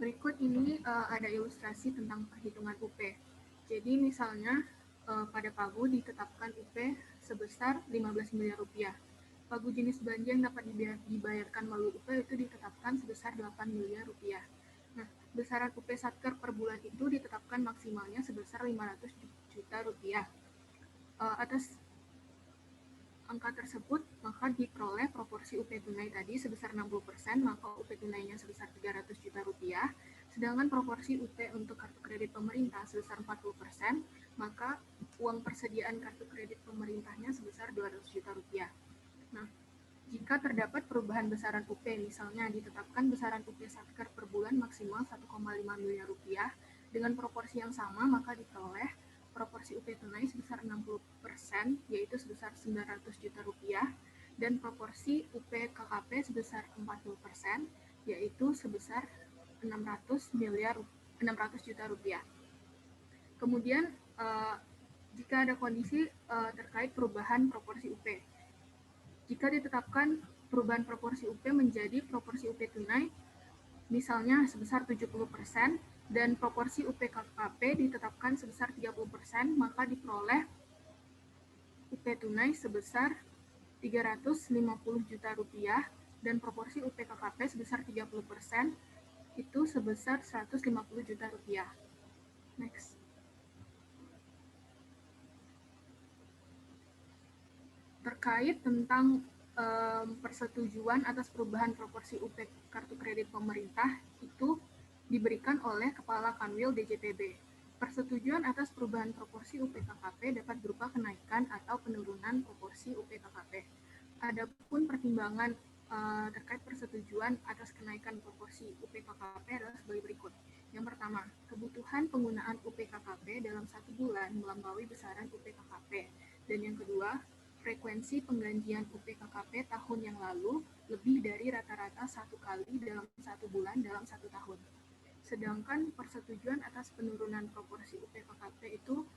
Berikut ini ada ilustrasi tentang perhitungan UP. Jadi misalnya pada Pagu ditetapkan UP sebesar 15 miliar rupiah. Pagu jenis belanja yang dapat dibayarkan melalui UP itu ditetapkan sebesar 8 miliar rupiah. Nah, besaran UP Satker per bulan itu ditetapkan maksimalnya sebesar 500 juta rupiah. Atas angka tersebut, maka diperoleh proporsi UP tunai tadi sebesar 60%, maka UP tunainya sebesar 300 juta rupiah, sedangkan proporsi UP untuk kartu kredit pemerintah sebesar 40%, maka uang persediaan kartu kredit pemerintahnya sebesar 200 juta rupiah. Nah, jika terdapat perubahan besaran UP, misalnya ditetapkan besaran UP Satker per bulan maksimal 1,5 miliar rupiah, dengan proporsi yang sama, maka diperoleh proporsi UP tunai sebesar 60%, yaitu sebesar 900 juta rupiah, dan proporsi UP KKP sebesar 40%, yaitu sebesar 600 juta rupiah. Kemudian, jika ada kondisi terkait perubahan proporsi UP, jika ditetapkan perubahan proporsi UP menjadi proporsi UP tunai, misalnya sebesar 70%, dan proporsi UP KKP ditetapkan sebesar 30%, maka diperoleh UP tunai sebesar Rp350 juta dan proporsi UPKKP sebesar 30% itu sebesar Rp150 juta. Next. Terkait tentang persetujuan atas perubahan proporsi UP kartu kredit pemerintah itu diberikan oleh Kepala Kanwil DJPB. Persetujuan atas perubahan proporsi UPKKP dapat berupa kenaikan atau penurunan proporsi UPKKP. Adapun pertimbangan terkait persetujuan atas kenaikan proporsi UPKKP adalah sebagai berikut. Yang pertama, kebutuhan penggunaan UPKKP dalam 1 bulan melampaui besaran UPKKP. Dan yang kedua, frekuensi penggantian UPKKP tahun yang lalu lebih dari rata-rata 1 kali dalam 1 bulan dalam 1 tahun. Sedangkan persetujuan atas penurunan proporsi UPKKP itu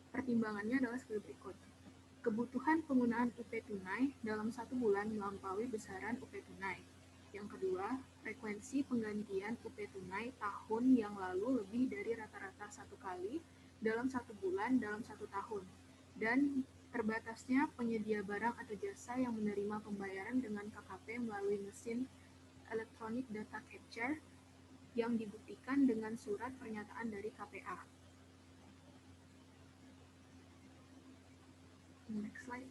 pertimbangannya adalah sebagai berikut. Kebutuhan penggunaan UP tunai dalam 1 bulan melampaui besaran UP tunai. Yang kedua, frekuensi penggantian UP tunai tahun yang lalu lebih dari rata-rata 1 kali dalam 1 bulan dalam 1 tahun. Dan terbatasnya penyedia barang atau jasa yang menerima pembayaran dengan KKP melalui mesin Electronic Data Capture yang dibuktikan dengan surat pernyataan dari KPA. Next slide.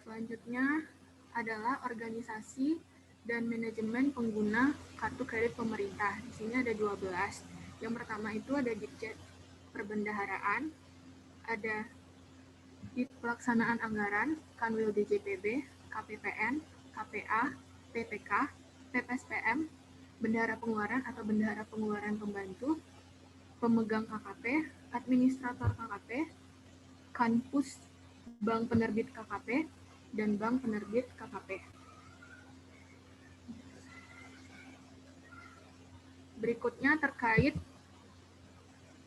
Selanjutnya adalah organisasi dan manajemen pengguna kartu kredit pemerintah. Di sini ada 12. Yang pertama itu ada Ditjen Perbendaharaan, ada di pelaksanaan anggaran, Kanwil DJPB, KPPN, KPA, PPK, PPSPM, Bendahara Pengeluaran atau Bendahara Pengeluaran Pembantu, Pemegang KKP, Administrator KKP, Kanpus, Bank Penerbit KKP, dan Bank Penerbit KKP. Berikutnya terkait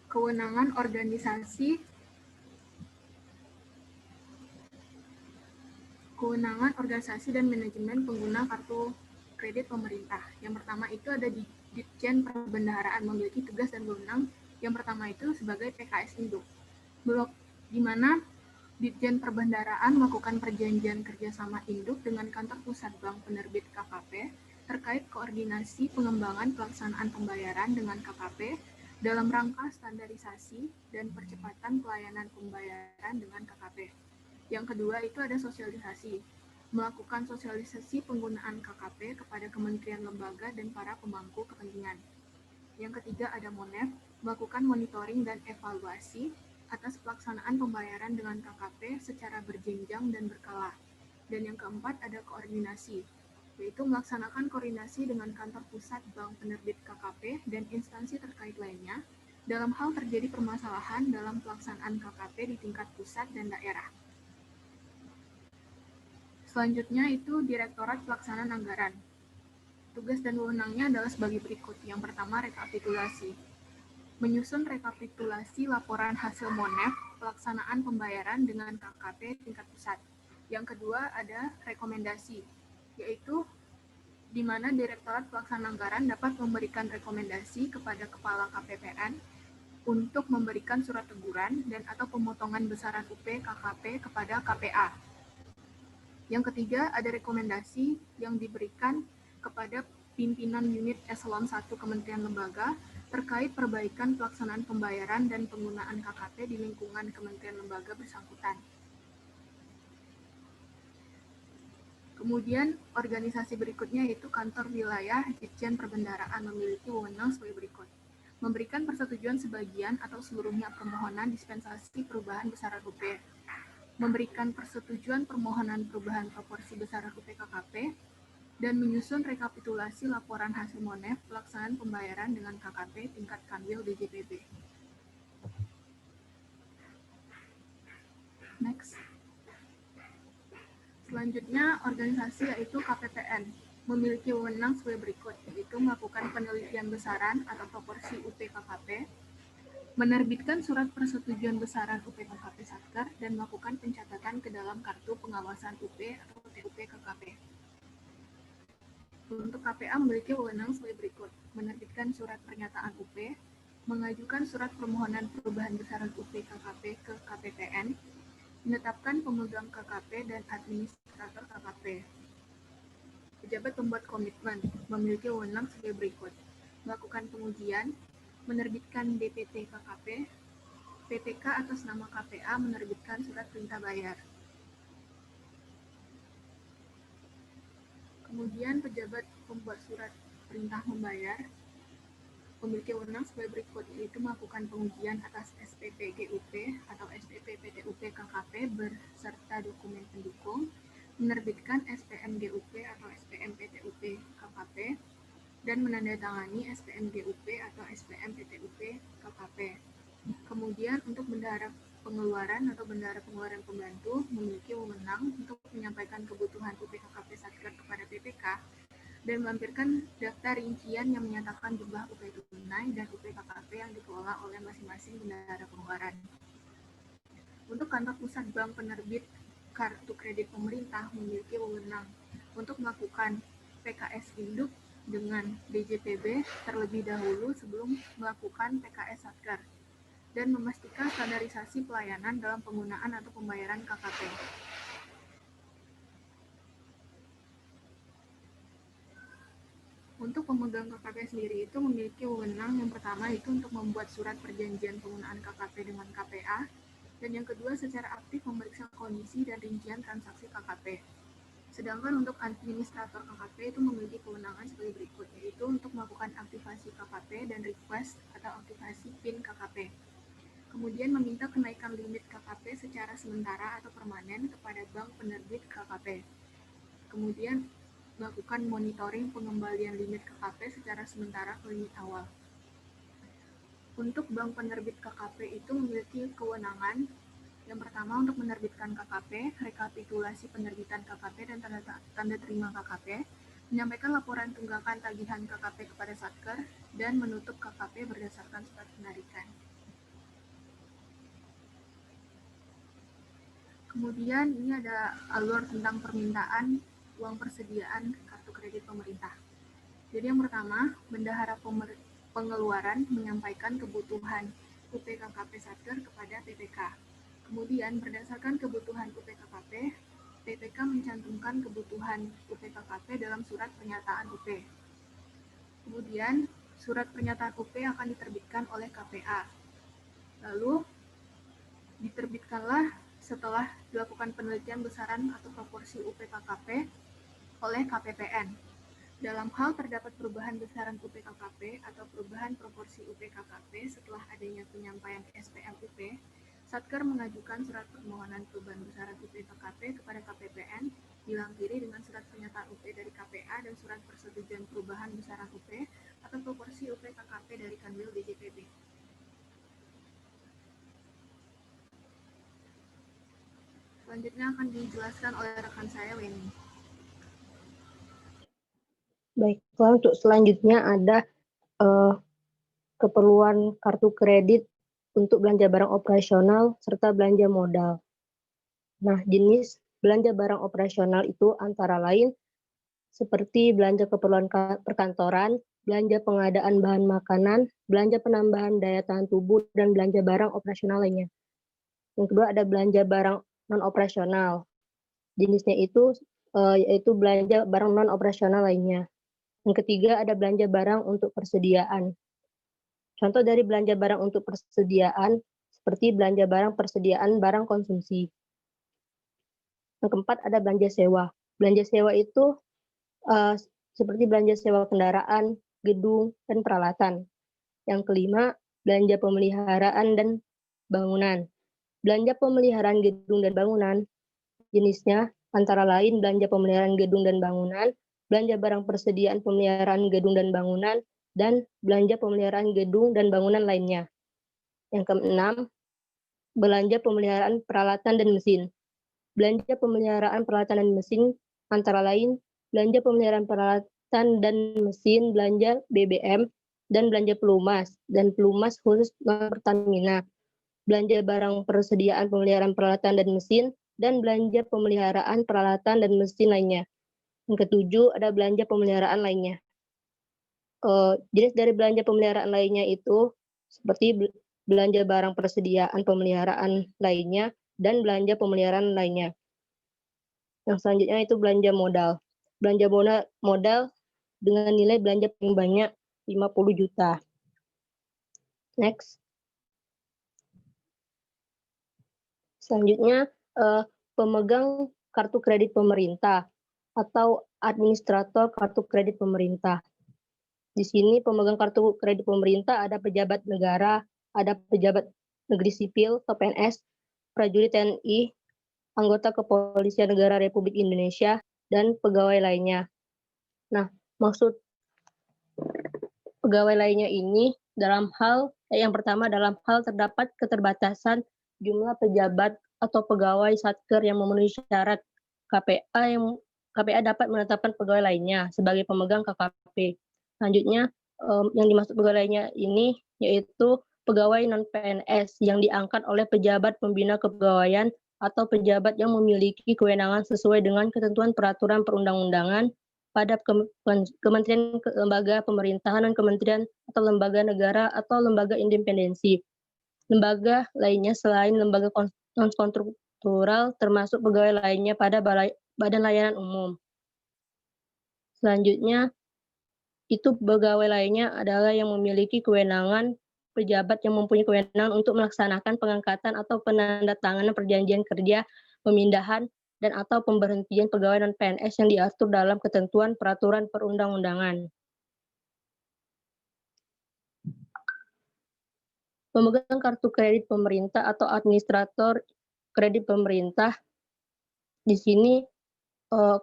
kewenangan organisasi dan manajemen pengguna kartu kredit pemerintah. Yang pertama itu ada di Ditjen Perbendaharaan memiliki tugas dan wewenang. Yang pertama itu sebagai PKS Induk, di mana Ditjen Perbendaharaan melakukan perjanjian kerjasama induk dengan kantor pusat Bank Penerbit KKP terkait koordinasi pengembangan pelaksanaan pembayaran dengan KKP dalam rangka standarisasi dan percepatan pelayanan pembayaran dengan KKP. Yang kedua itu ada sosialisasi, melakukan sosialisasi penggunaan KKP kepada kementerian lembaga dan para pemangku kepentingan. Yang ketiga ada MONEF, melakukan monitoring dan evaluasi atas pelaksanaan pembayaran dengan KKP secara berjenjang dan berkala. Dan yang keempat ada koordinasi, yaitu melaksanakan koordinasi dengan kantor pusat Bank Penerbit KKP dan instansi terkait lainnya dalam hal terjadi permasalahan dalam pelaksanaan KKP di tingkat pusat dan daerah. Selanjutnya itu Direktorat Pelaksanaan Anggaran. Tugas dan wewenangnya adalah sebagai berikut. Yang pertama, rekapitulasi. Menyusun rekapitulasi laporan hasil MONEF, pelaksanaan pembayaran dengan KKP tingkat pusat. Yang kedua, ada rekomendasi, yaitu di mana Direktorat Pelaksanaan Anggaran dapat memberikan rekomendasi kepada Kepala KPPN untuk memberikan surat teguran dan atau pemotongan besaran UP KKP kepada KPA. Yang ketiga, ada rekomendasi yang diberikan kepada pimpinan unit eselon 1 Kementerian Lembaga terkait perbaikan pelaksanaan pembayaran dan penggunaan KKP di lingkungan Kementerian Lembaga bersangkutan. Kemudian, organisasi berikutnya yaitu Kantor Wilayah Ditjen Perbendaharaan memiliki wewenang sebagai berikut. Memberikan persetujuan sebagian atau seluruhnya permohonan dispensasi perubahan besaran UP, memberikan persetujuan permohonan perubahan proporsi besaran UP KKP, dan menyusun rekapitulasi laporan hasil MONEF pelaksanaan pembayaran dengan KKP tingkat Kanwil DJPB. Next. Selanjutnya, organisasi yaitu KPPN memiliki wewenang sebagai berikut, yaitu melakukan penelitian besaran atau proporsi UP KKP, menerbitkan surat persetujuan besaran UP KKP Satker, dan melakukan pencatatan ke dalam kartu pengawasan UP atau TUP KKP. Untuk KPA memiliki wewenang sebagai berikut, menerbitkan surat pernyataan UP, mengajukan surat permohonan perubahan besaran UP KKP ke KPPN, menetapkan pemegang KKP dan administrator KKP. Pejabat pembuat komitmen memiliki wewenang sebagai berikut: melakukan pengujian, menerbitkan DPT KKP, PTK atas nama KPA menerbitkan surat perintah bayar. Kemudian pejabat pembuat surat perintah membayar memiliki wewenang sebagai berikut, yaitu melakukan pengujian atas SPP GUP atau SPP PTUP KKP beserta dokumen pendukung, menerbitkan SPM GUP atau SPM PTUP KKP, dan menandatangani SPM GUP atau SPM PTUP KKP. Kemudian untuk bendahara pengeluaran atau bendahara pengeluaran pembantu memiliki wewenang untuk menyampaikan kebutuhan UPKKP Satker kepada PPK dan melampirkan daftar rincian yang menyatakan jumlah UP tunai dan UPKKP yang dikelola oleh masing-masing bendahara pengeluaran. Untuk kantor pusat bank penerbit kartu kredit pemerintah memiliki wewenang untuk melakukan PKS induk dengan DJPB terlebih dahulu sebelum melakukan PKS Satker dan memastikan standarisasi pelayanan dalam penggunaan atau pembayaran KKP. Untuk pemegang KKP sendiri itu memiliki wewenang yang pertama itu untuk membuat surat perjanjian penggunaan KKP dengan KPA, dan yang kedua secara aktif memeriksa kondisi dan rincian transaksi KKP. Sedangkan untuk administrator KKP itu memiliki kewenangan sebagai berikut, yaitu untuk melakukan aktivasi KKP dan request atau aktivasi PIN KKP. Kemudian meminta kenaikan limit KKP secara sementara atau permanen kepada bank penerbit KKP. Kemudian melakukan monitoring pengembalian limit KKP secara sementara ke limit awal. Untuk bank penerbit KKP itu memiliki kewenangan yang pertama untuk menerbitkan KKP, rekapitulasi penerbitan KKP dan tanda terima KKP, menyampaikan laporan tunggakan tagihan KKP kepada Satker, dan menutup KKP berdasarkan surat penarikan. Kemudian ini ada alur tentang permintaan uang persediaan kartu kredit pemerintah. Jadi yang pertama, bendahara pengeluaran menyampaikan kebutuhan UPKKP Satker kepada PPK. Kemudian berdasarkan kebutuhan UPKKP, PPK mencantumkan kebutuhan UPKKP dalam surat pernyataan UP. Kemudian surat pernyataan UP akan diterbitkan oleh KPA. Lalu diterbitkanlah setelah dilakukan penelitian besaran atau proporsi UPKKP oleh KPPN. Dalam hal terdapat perubahan besaran UPKKP atau perubahan proporsi UPKKP setelah adanya penyampaian SPM UP, Satker mengajukan surat permohonan perubahan besaran UPKKP kepada KPPN, dilampiri dengan surat pernyataan UP dari KPA dan surat persetujuan perubahan besaran UP atau proporsi UPKKP dari Kanwil DJPB. Selanjutnya akan dijelaskan oleh rekan saya, Weni.
Baiklah, untuk selanjutnya ada keperluan kartu kredit untuk belanja barang operasional serta belanja modal. Nah, jenis belanja barang operasional itu antara lain seperti belanja keperluan perkantoran, belanja pengadaan bahan makanan, belanja penambahan daya tahan tubuh, dan belanja barang operasional lainnya. Yang kedua ada belanja barang non-operasional. Jenisnya itu yaitu belanja barang non-operasional lainnya. Yang ketiga ada belanja barang untuk persediaan. Contoh dari belanja barang untuk persediaan seperti belanja barang persediaan barang konsumsi. Yang keempat ada belanja sewa. Belanja sewa itu seperti belanja sewa kendaraan, gedung, dan peralatan. Yang kelima belanja pemeliharaan dan bangunan. Belanja pemeliharaan gedung dan bangunan jenisnya antara lain belanja pemeliharaan gedung dan bangunan, belanja barang persediaan pemeliharaan gedung dan bangunan, dan belanja pemeliharaan gedung dan bangunan lainnya. Yang keenam, belanja pemeliharaan peralatan dan mesin. Belanja pemeliharaan peralatan dan mesin antara lain belanja pemeliharaan peralatan dan mesin, belanja BBM, dan belanja pelumas, dan pelumas khusus Pertamina. Belanja barang persediaan pemeliharaan peralatan dan mesin, dan belanja pemeliharaan peralatan dan mesin lainnya. Yang ketujuh, ada belanja pemeliharaan lainnya. Jenis dari belanja pemeliharaan lainnya itu seperti belanja barang persediaan pemeliharaan lainnya dan belanja pemeliharaan lainnya. Yang selanjutnya itu belanja modal. Belanja modal dengan nilai belanja paling banyak 50 juta. Next. Selanjutnya, pemegang kartu kredit pemerintah atau administrator kartu kredit pemerintah. Di sini pemegang kartu kredit pemerintah ada pejabat negara, ada pejabat negeri sipil atau PNS, prajurit TNI, anggota Kepolisian Negara Republik Indonesia, dan pegawai lainnya. Nah, maksud pegawai lainnya ini yang pertama dalam hal terdapat keterbatasan jumlah pejabat atau pegawai satker yang memenuhi syarat KPA dapat menetapkan pegawai lainnya sebagai pemegang KKP. Selanjutnya, yang dimaksud pegawai lainnya ini yaitu pegawai non-PNS yang diangkat oleh pejabat pembina kepegawaian atau pejabat yang memiliki kewenangan sesuai dengan ketentuan peraturan perundang-undangan pada kementerian, lembaga pemerintahan, dan kementerian atau lembaga negara atau lembaga independensi. Lembaga lainnya selain lembaga non-struktural termasuk pegawai lainnya pada Badan Layanan Umum. Selanjutnya, itu pegawai lainnya adalah yang memiliki kewenangan pejabat yang mempunyai kewenangan untuk melaksanakan pengangkatan atau penandatanganan perjanjian kerja, pemindahan, dan atau pemberhentian pegawai non-PNS yang diatur dalam ketentuan peraturan perundang-undangan. Pemegang kartu kredit pemerintah atau administrator kredit pemerintah, di sini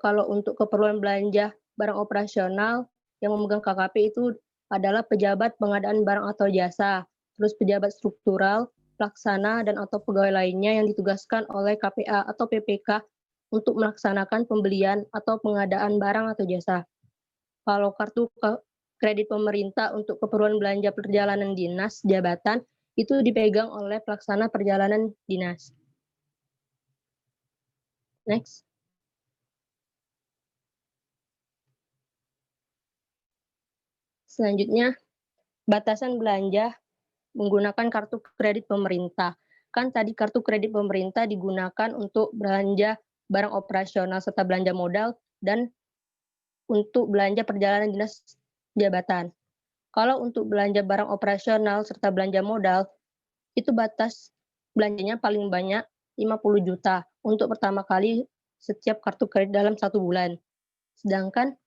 kalau untuk keperluan belanja barang operasional yang memegang KKP itu adalah pejabat pengadaan barang atau jasa, terus pejabat struktural, pelaksana, dan atau pegawai lainnya yang ditugaskan oleh KPA atau PPK untuk melaksanakan pembelian atau pengadaan barang atau jasa. Kalau kartu kredit pemerintah untuk keperluan belanja perjalanan dinas, jabatan, itu dipegang oleh pelaksana perjalanan dinas. Next. Selanjutnya, batasan belanja menggunakan kartu kredit pemerintah. Kan tadi kartu kredit pemerintah digunakan untuk belanja barang operasional serta belanja modal dan untuk belanja perjalanan dinas jabatan. Kalau untuk belanja barang operasional serta belanja modal, itu batas belanjanya paling banyak 50 juta untuk pertama kali setiap kartu kredit dalam 1 bulan. Sedangkan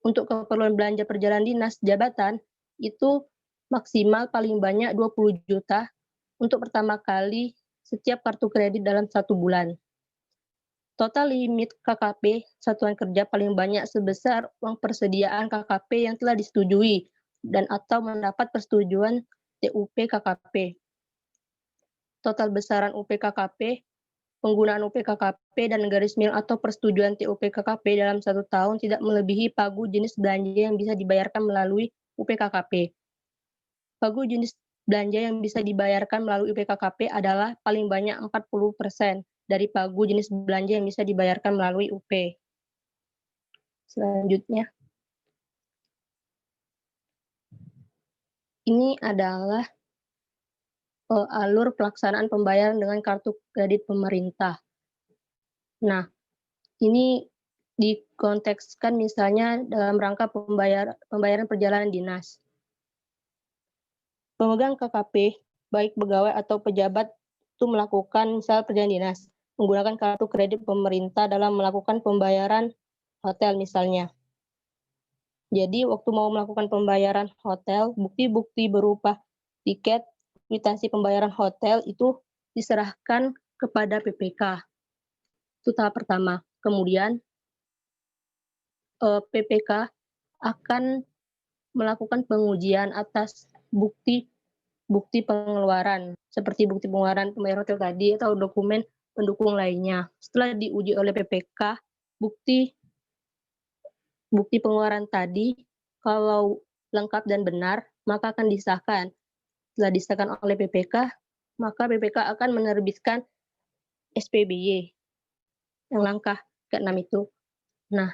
untuk keperluan belanja perjalanan dinas jabatan, itu maksimal paling banyak 20 juta untuk pertama kali setiap kartu kredit dalam 1 bulan. Total limit KKP satuan kerja paling banyak sebesar uang persediaan KKP yang telah disetujui dan atau mendapat persetujuan TUP KKP. Total besaran UP KKP, penggunaan UP KKP dan garis miring atau persetujuan TUP KKP dalam 1 tahun tidak melebihi pagu jenis belanja yang bisa dibayarkan melalui UP KKP. Pagu jenis belanja yang bisa dibayarkan melalui UP KKP adalah paling banyak 40% dari pagu jenis belanja yang bisa dibayarkan melalui UP. Selanjutnya, ini adalah alur pelaksanaan pembayaran dengan kartu kredit pemerintah. Nah, ini dikontekskan misalnya dalam rangka pembayaran perjalanan dinas. Pemegang KKP, baik pegawai atau pejabat, itu melakukan misal perjalanan dinas, menggunakan kartu kredit pemerintah dalam melakukan pembayaran hotel misalnya. Jadi waktu mau melakukan pembayaran hotel, bukti-bukti berupa tiket, kwitansi pembayaran hotel itu diserahkan kepada PPK. Itu tahap pertama. Kemudian PPK akan melakukan pengujian atas bukti pengeluaran, seperti bukti pengeluaran pembayaran hotel tadi atau dokumen pendukung lainnya. Setelah diuji oleh PPK, bukti pengeluaran tadi kalau lengkap dan benar, maka akan disahkan. Setelah disahkan oleh PPK, maka PPK akan menerbitkan SPBY yang langkah ke-6 itu. Nah,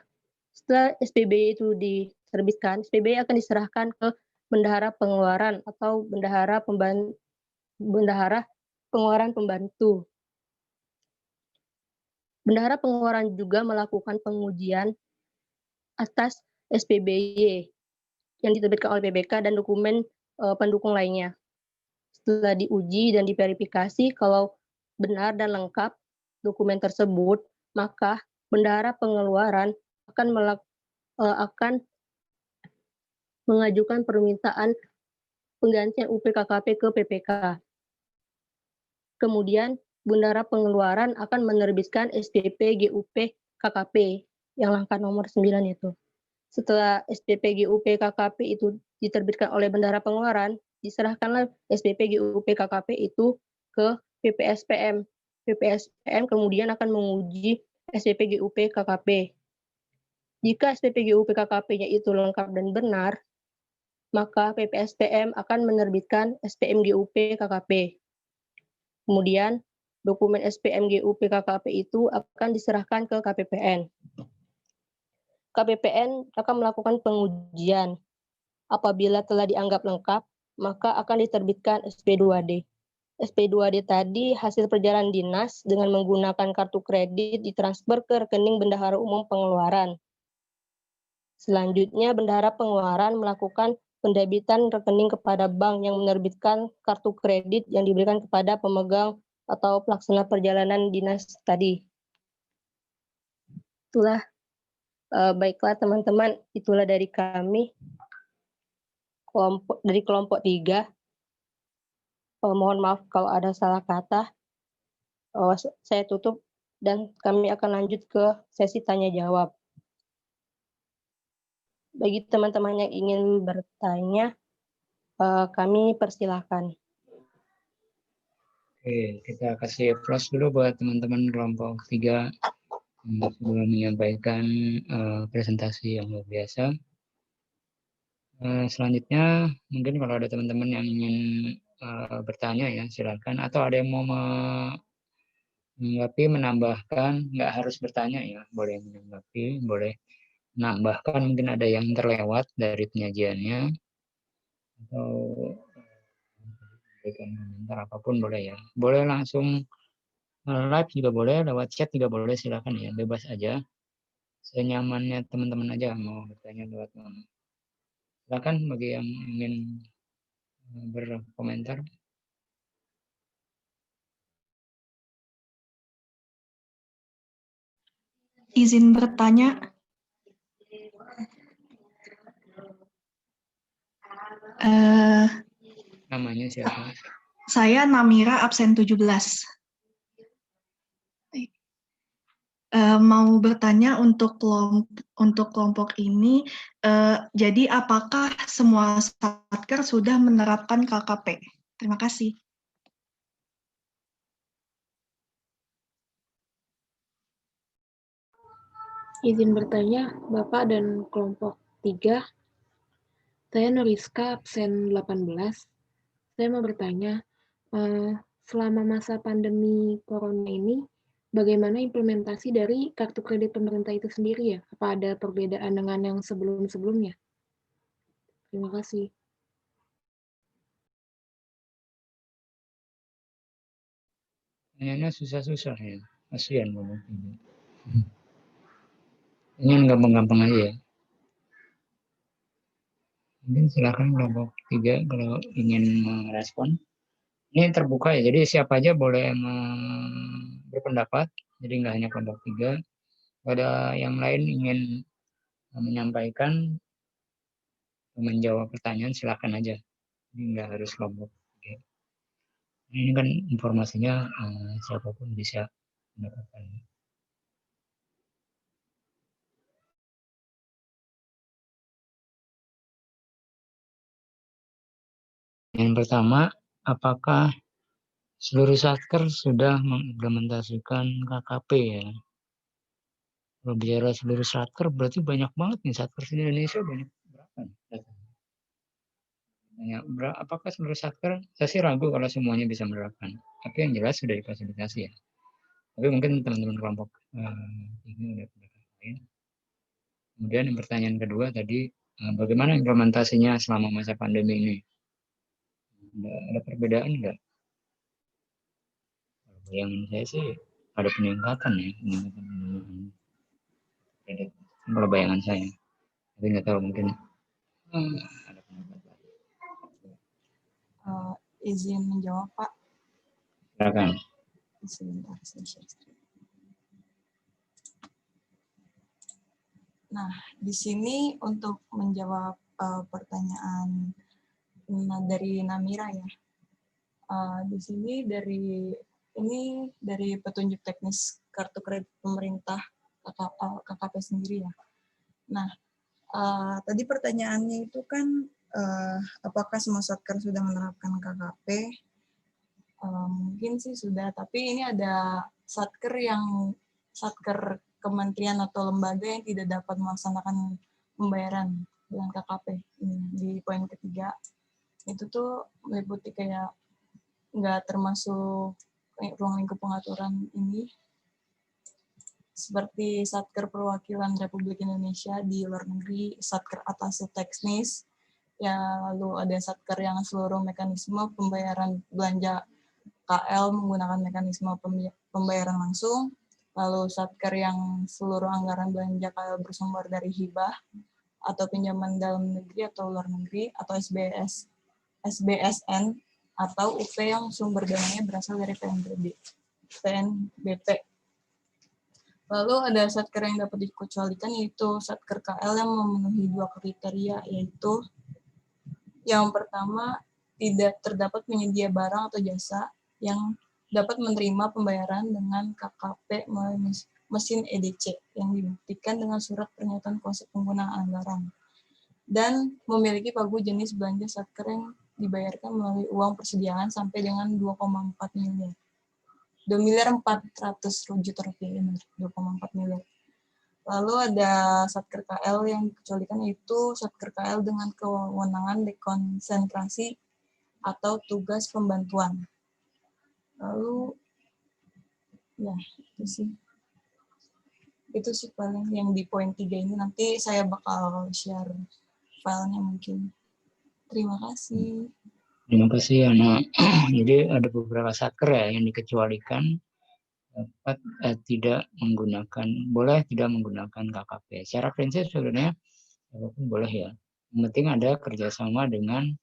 setelah SPBY itu diterbitkan, SPBY akan diserahkan ke bendahara pengeluaran atau bendahara pengeluaran pembantu. Bendahara pengeluaran juga melakukan pengujian atas SPBY yang diterbitkan oleh PBK dan dokumen pendukung lainnya. Setelah diuji dan diverifikasi kalau benar dan lengkap dokumen tersebut, maka bendahara pengeluaran akan mengajukan permintaan penggantian UPKKP ke PPK. Kemudian bendahara pengeluaran akan menerbitkan SPP GUP KKP yang langkah nomor 9 itu. Setelah SPP GUP KKP itu diterbitkan oleh bendahara pengeluaran, diserahkanlah SPP GUP KKP itu ke PPSPM. PPSPM kemudian akan menguji SPP GUP KKP. Jika SPP GUP KKP-nya itu lengkap dan benar, maka PPSPM akan menerbitkan SPM GUP KKP. Kemudian dokumen SPM GUP KKP itu akan diserahkan ke KPPN. KPPN akan melakukan pengujian. Apabila telah dianggap lengkap, maka akan diterbitkan SP2D. SP2D tadi hasil perjalanan dinas dengan menggunakan kartu kredit ditransfer ke rekening bendahara umum pengeluaran. Selanjutnya, bendahara pengeluaran melakukan pendebitan rekening kepada bank yang menerbitkan kartu kredit yang diberikan kepada pemegang atau pelaksana perjalanan dinas tadi. Itulah, baiklah teman-teman, itulah dari kami, dari kelompok 3. Mohon maaf kalau ada salah kata. Saya tutup dan kami akan lanjut ke sesi tanya jawab. Bagi teman-teman yang ingin bertanya, kami persilahkan.
Oke, kita kasih applause dulu buat teman-teman kelompok 3 sebelum menyampaikan presentasi yang luar biasa. Selanjutnya, mungkin kalau ada teman-teman yang ingin bertanya ya, silakan. Atau ada yang mau menanggapi, menambahkan, nggak harus bertanya ya, boleh menanggapi, boleh menambahkan, mungkin ada yang terlewat dari penyajiannya, atau berikan komentar apapun boleh ya. Boleh langsung live juga boleh, lewat chat juga boleh, silakan ya, bebas aja. Senyamannya teman-teman aja mau bertanya lewat mana. Silakan bagi yang ingin berkomentar.
Izin bertanya.
Namanya siapa?
Saya Namira, absen 17. Mau bertanya untuk kelompok ini, jadi apakah semua satker sudah menerapkan KKP? Terima kasih.
Izin bertanya, Bapak dan kelompok 3. Saya Nuriska, absen 18. Saya mau bertanya, selama masa pandemi corona ini, bagaimana implementasi dari kartu kredit pemerintah itu sendiri ya? Apa ada perbedaan dengan yang sebelum-sebelumnya? Terima kasih.
Pertanyaannya susah-susah ya, kasihan banget. Ini gampang-gampang aja ya. Mungkin silakan kelompok 3 kalau ingin merespon. Ini terbuka ya, jadi siapa aja boleh berpendapat. Jadi nggak hanya kelompok 3. Ada yang lain ingin menyampaikan, menjawab pertanyaan, silakan aja. Ini nggak harus kelompok 3. Ini kan informasinya siapapun bisa mendapatkan. Yang pertama, apakah seluruh satker sudah mengimplementasikan KKP ya? Kalau bicara seluruh satker berarti banyak banget nih satker di Indonesia, banyak berapa nih? Apakah seluruh satker? Saya sih ragu kalau semuanya bisa menerapkan. Tapi yang jelas sudah difasilitasi ya. Tapi mungkin teman-teman kelompok ini ada pendapat lain. Kemudian yang pertanyaan kedua tadi, Bagaimana implementasinya selama masa pandemi ini? Ada perbedaan nggak? Bayangan saya sih ada peningkatan ya, peningkatan penggunaan kredit. Kalau bayangan saya, tapi nggak tahu mungkin ada peningkatan.
Izin menjawab, Pak.
Silakan.
Sebentar, saya share screen. Nah, di sini untuk menjawab pertanyaan dari Namira ya. Di sini dari petunjuk teknis kartu kredit pemerintah KKP sendiri ya. Nah, tadi pertanyaannya itu kan apakah semua satker sudah menerapkan KKP? Mungkin sih sudah, tapi ini ada satker kementerian atau lembaga yang tidak dapat melaksanakan pembayaran dengan KKP. Ini di poin ketiga, itu tuh meliputi kayak nggak termasuk ruang lingkup pengaturan ini, seperti Satker Perwakilan Republik Indonesia di luar negeri, Satker Atase Teknis, ya lalu ada Satker yang seluruh mekanisme pembayaran belanja KL menggunakan mekanisme pembayaran langsung, lalu Satker yang seluruh anggaran belanja KL bersumber dari hibah atau pinjaman dalam negeri atau luar negeri, atau SBSN, atau UP yang sumber dananya berasal dari PNBP. Lalu ada satker yang dapat dikecualikan, yaitu satker KL yang memenuhi 2 kriteria, yaitu yang pertama, tidak terdapat penyedia barang atau jasa yang dapat menerima pembayaran dengan KKP melalui mesin EDC yang dibuktikan dengan surat pernyataan konsep penggunaan anggaran, dan memiliki pagu jenis belanja satker yang dibayarkan melalui uang persediaan sampai dengan 2,4 miliar. 2.400.000.000 rupiah, 2,4 miliar. Lalu ada Satker KL yang dikecualikan, yaitu Satker KL dengan kewenangan dekonsentrasi atau tugas pembantuan. Lalu, ya itu sih paling yang di poin 3 ini. Nanti saya bakal share filenya mungkin. Terima kasih.
Terima kasih, Ana. Jadi ada beberapa satker ya yang dikecualikan dapat boleh tidak menggunakan KKP. Secara prinsip sebenarnya apapun boleh ya. Yang penting ada kerjasama dengan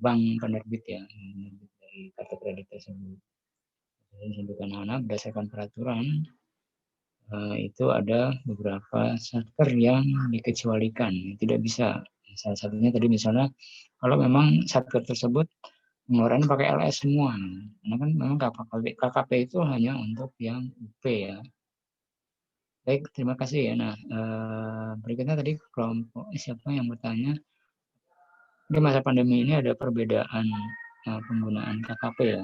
bank penerbit ya, dari kartu kredit tersebut. Disebutkan anak berdasarkan peraturan itu ada beberapa satker yang dikecualikan, tidak bisa. Salah satunya tadi misalnya kalau memang satker tersebut pengeluaran pakai LS semua, karena kan memang KKP itu hanya untuk yang UP ya. Baik, terima kasih ya. Nah, berikutnya tadi kelompok siapa yang bertanya, di masa pandemi ini ada perbedaan penggunaan KKP ya.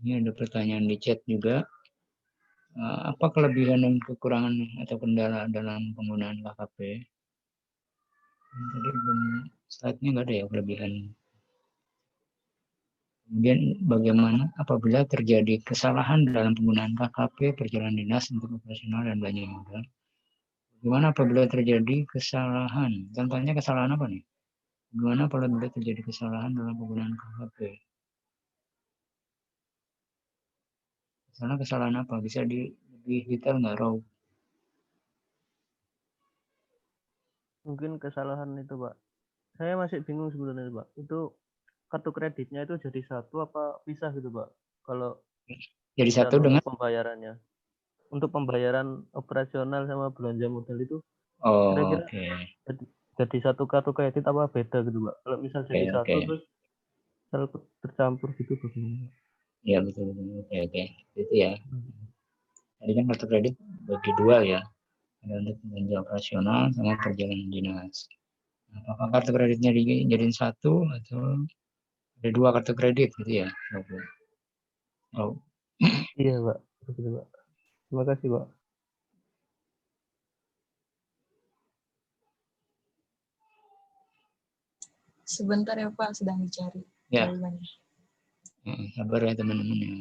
Ini ada pertanyaan di chat juga. Apa kelebihan dan kekurangan atau kendala dalam penggunaan KKP? Tadi belum, slide-nya nggak ada ya kelebihan. Kemudian bagaimana apabila terjadi kesalahan dalam penggunaan KKP, perjalanan dinas untuk operasional dan belanja modal? Bagaimana apabila terjadi kesalahan? Contohnya kesalahan apa nih? Bagaimana apabila terjadi kesalahan dalam penggunaan KKP? Kesalahan apa? Bisa lebih detail nggak, Raw?
Mungkin kesalahan itu, Pak. Saya masih bingung sebenarnya, Pak. Itu kartu kreditnya itu jadi satu apa pisah gitu, Pak? Kalau
jadi satu dengan
pembayarannya. Untuk pembayaran operasional sama belanja modal itu kira-kira jadi satu kartu kredit apa beda gitu, Pak? Kalau misal jadi satu terus tercampur gitu bagaimana?
Ya betul. Oke. Itu ya. Tadi kan kartu kredit bagi 2 ya. Ada untuk belanja operasional sama perjalanan dinas. Apakah kartu kreditnya dijadiin satu atau ada 2 kartu kredit gitu ya? Oh.
Iya, Pak. Betul, Pak. Terima kasih, Pak.
Sebentar ya Pak, sedang dicari
Ya.
jawabannya.
Sabar ya teman-teman ya.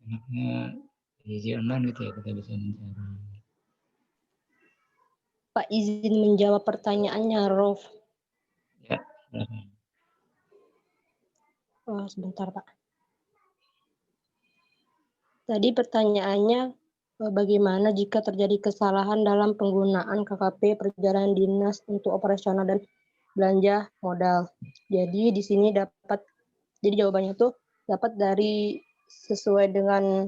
Enaknya di online gitu ya, kita bisa mencari.
Pak, izin menjawab pertanyaannya, Rof.
Ya, silakan.
Oh, sebentar, Pak. Tadi pertanyaannya, bagaimana jika terjadi kesalahan dalam penggunaan KKP perjalanan dinas untuk operasional dan belanja modal. Jadi di sini jadi jawabannya itu dapat dari sesuai dengan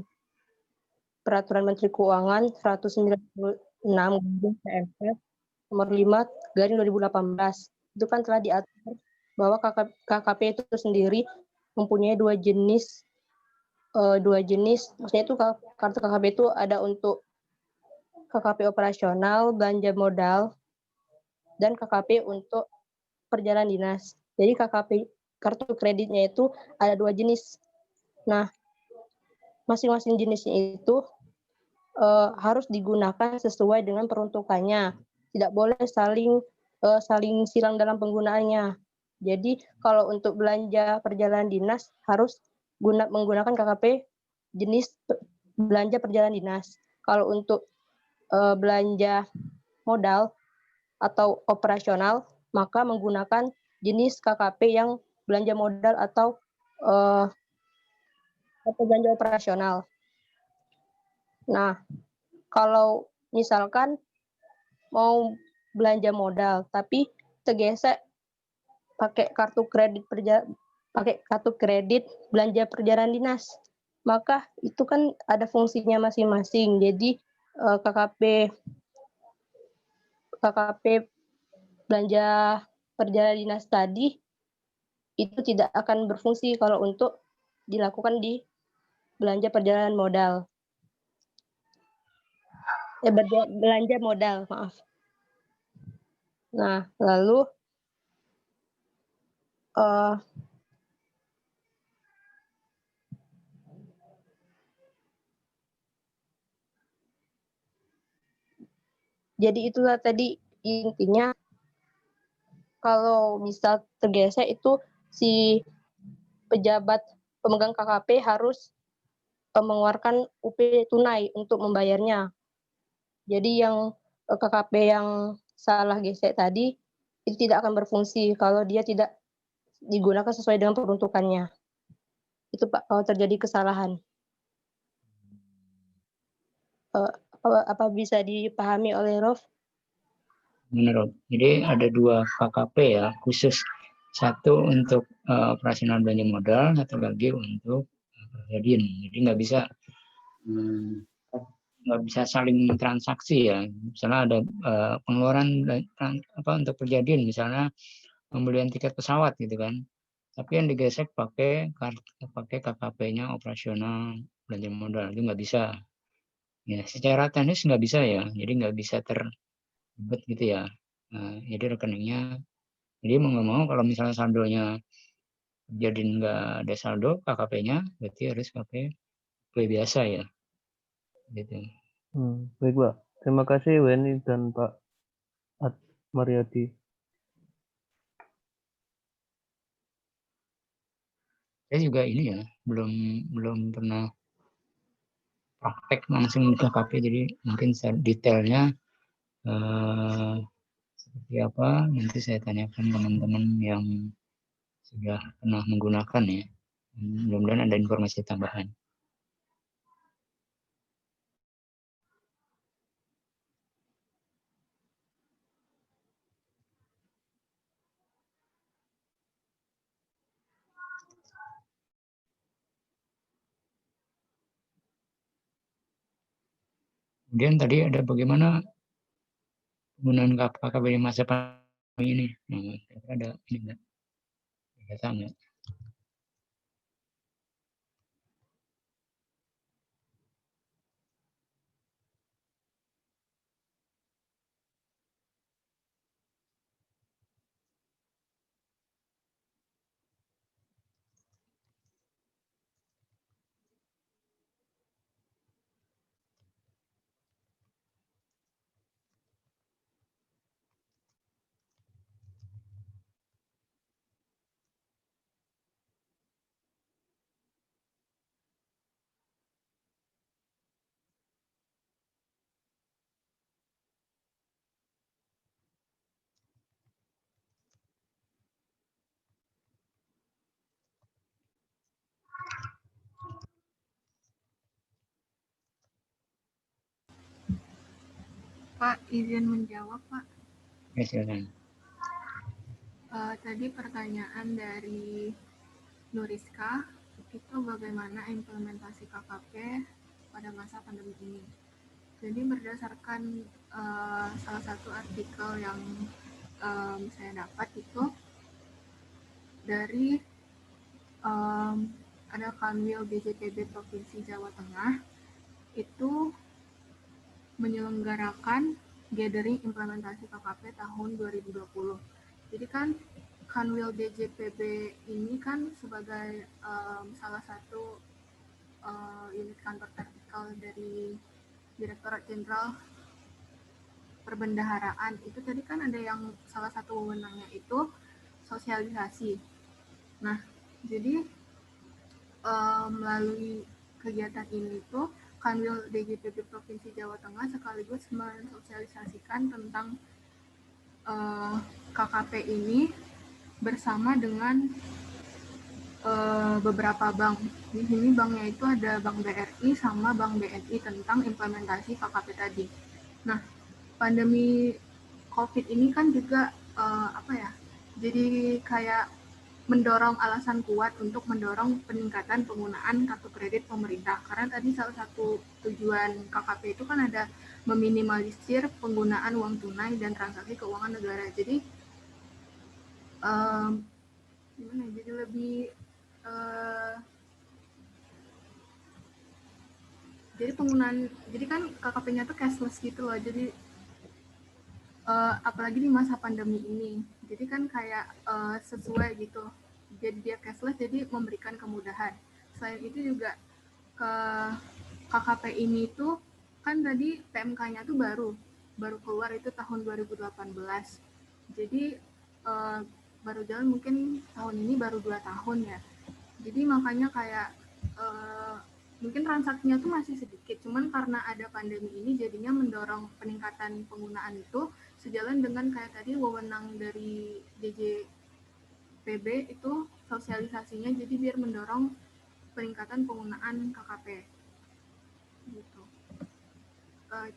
Peraturan Menteri Keuangan 196 PMK nomor 5/2018. Itu kan telah diatur bahwa KKP itu sendiri mempunyai dua jenis, maksudnya itu kartu KKP itu ada untuk KKP operasional, belanja modal, dan KKP untuk perjalanan dinas. Jadi kartu kreditnya itu ada dua jenis. Nah, masing-masing jenisnya itu harus digunakan sesuai dengan peruntukannya. Tidak boleh saling silang dalam penggunaannya. Jadi kalau untuk belanja perjalanan dinas harus menggunakan KKP jenis belanja perjalanan dinas. Kalau untuk belanja modal atau operasional, maka menggunakan jenis KKP yang belanja modal atau belanja operasional. Nah, kalau misalkan mau belanja modal tapi tergesek pakai kartu kredit belanja perjalanan dinas, maka itu kan ada fungsinya masing-masing. Jadi KKP belanja perjalanan dinas tadi itu tidak akan berfungsi kalau untuk dilakukan di belanja perjalanan modal. Belanja modal, maaf. Nah, lalu jadi itulah tadi intinya, kalau misal tergesek itu si pejabat pemegang KKP harus mengeluarkan UP tunai untuk membayarnya. Jadi yang KKP yang salah gesek tadi itu tidak akan berfungsi kalau dia tidak digunakan sesuai dengan peruntukannya. Itu Pak, kalau terjadi kesalahan. Apa bisa dipahami oleh Rof?
Menurut, jadi ada dua KKP ya, khusus. Satu untuk operasional belanja modal, satu lagi untuk perjalanan. Jadi nggak bisa saling transaksi ya. Misalnya ada pengeluaran untuk perjalanan, misalnya pembelian tiket pesawat gitu kan. Tapi yang digesek pakai KKP-nya operasional belanja modal, itu nggak bisa. Ya, secara teknis nggak bisa ya. Jadi nggak bisa terlibat gitu ya. Nah, jadi rekeningnya, jadi mau nggak mau kalau misalnya saldonya jadi nggak ada saldo KKP-nya, berarti harus pakai KP biasa ya. Gitu.
Baik Pak, terima kasih Weni dan Pak Mariadi.
Saya juga ini ya, belum pernah praktek langsung KKP, jadi mungkin detailnya seperti apa nanti saya tanyakan teman-teman yang sudah pernah menggunakan ya. Mudah-mudahan ada informasi tambahan. Kemudian tadi ada bagaimana penggunaan KKP di masa pandemi ini. Nah, ada ini enggak? Data enggak?
Pak, izin menjawab, Pak.
Ya, silakan.
Tadi pertanyaan dari Nuriska, itu bagaimana implementasi KKP pada masa pandemi ini. Jadi berdasarkan salah satu artikel yang saya dapat itu dari ada Kanwil DJPB Provinsi Jawa Tengah itu menyelenggarakan gathering implementasi KKP tahun 2020. Jadi kan Kanwil DJPB ini kan sebagai salah satu unit kantor vertikal dari Direktorat Jenderal Perbendaharaan. Itu tadi kan ada yang salah satu wewenangnya itu sosialisasi. Nah, jadi melalui kegiatan ini tuh Kanwil DJPB Provinsi Jawa Tengah sekaligus mensosialisasikan tentang KKP ini bersama dengan beberapa bank. Di sini banknya itu ada Bank BRI sama Bank BNI tentang implementasi KKP tadi. Nah, pandemi COVID ini kan juga jadi kayak mendorong alasan kuat untuk mendorong peningkatan penggunaan kartu kredit pemerintah. Karena tadi salah satu tujuan KKP itu kan ada meminimalisir penggunaan uang tunai dan transaksi keuangan negara. Jadi jadi lebih jadi penggunaan, jadi kan KKP-nya tuh cashless gitu loh. Jadi apalagi di masa pandemi ini, jadi kan kayak sesuai gitu. Jadi dia cashless, jadi memberikan kemudahan. Selain itu juga ke KKP ini tuh kan tadi PMK-nya tuh baru keluar itu tahun 2018. Jadi baru jalan mungkin tahun ini baru 2 tahun ya. Jadi makanya kayak mungkin transaksinya tuh masih sedikit, cuman karena ada pandemi ini jadinya mendorong peningkatan penggunaan itu sejalan dengan kayak tadi wewenang dari DJPB itu sosialisasinya, jadi biar mendorong peningkatan penggunaan KKP gitu.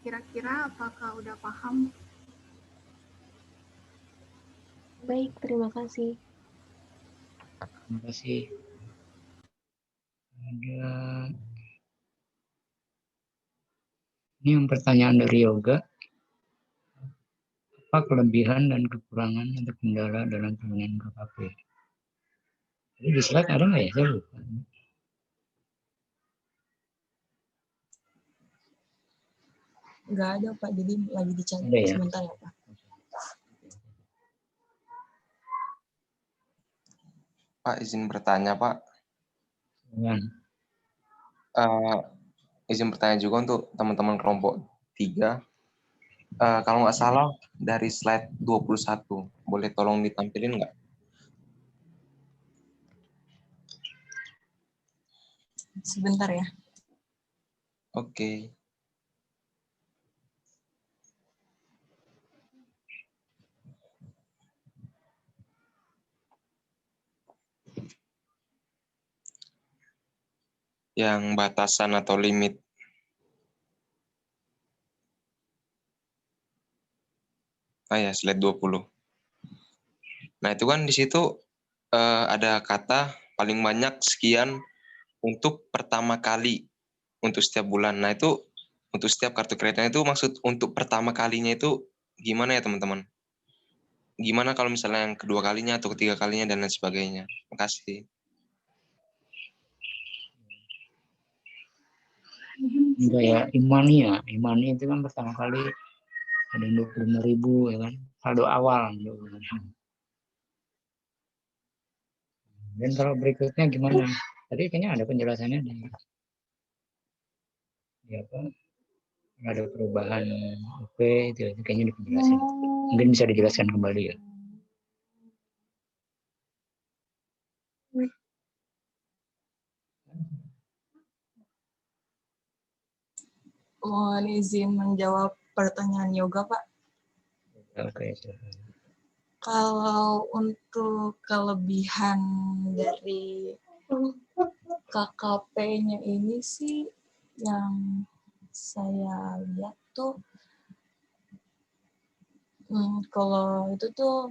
Kira-kira apakah udah paham?
Baik, terima kasih.
Terima kasih. Ada ini yang pertanyaan dari Yoga. Apa kelebihan dan kekurangan atau kendala dalam penggunaan KKP? Jadi di slide ada nggak ya? Saya lupa.
Nggak ada, Pak. Jadi lagi dicari
Ada ya?
sebentar ya, Pak.
Pak, izin bertanya, Pak. Izin bertanya juga untuk teman-teman kelompok 3. Kalau nggak salah dari slide 21, boleh tolong ditampilin nggak?
Sebentar ya.
Oke. Yang batasan atau limit. Ya, slide 20. Nah, itu kan di situ ada kata paling banyak sekian untuk pertama kali untuk setiap bulan. Nah, itu untuk setiap kartu kreditnya itu maksud untuk pertama kalinya itu gimana ya, teman-teman? Gimana kalau misalnya yang kedua kalinya atau ketiga kalinya dan lain sebagainya? Makasih.
Enggak ya, Imani itu kan pertama kali ada 25.000 ya kan, saldo awal. Dan kalau berikutnya gimana? Tadi kayaknya ada penjelasannya di apa? Ada perubahan UP itu kayaknya di penjelasan. Mungkin bisa dijelaskan kembali ya.
Mohon izin menjawab pertanyaan Yoga, Pak.
Oke.
Kalau untuk kelebihan dari KKP-nya ini sih yang saya lihat tuh Kalau itu tuh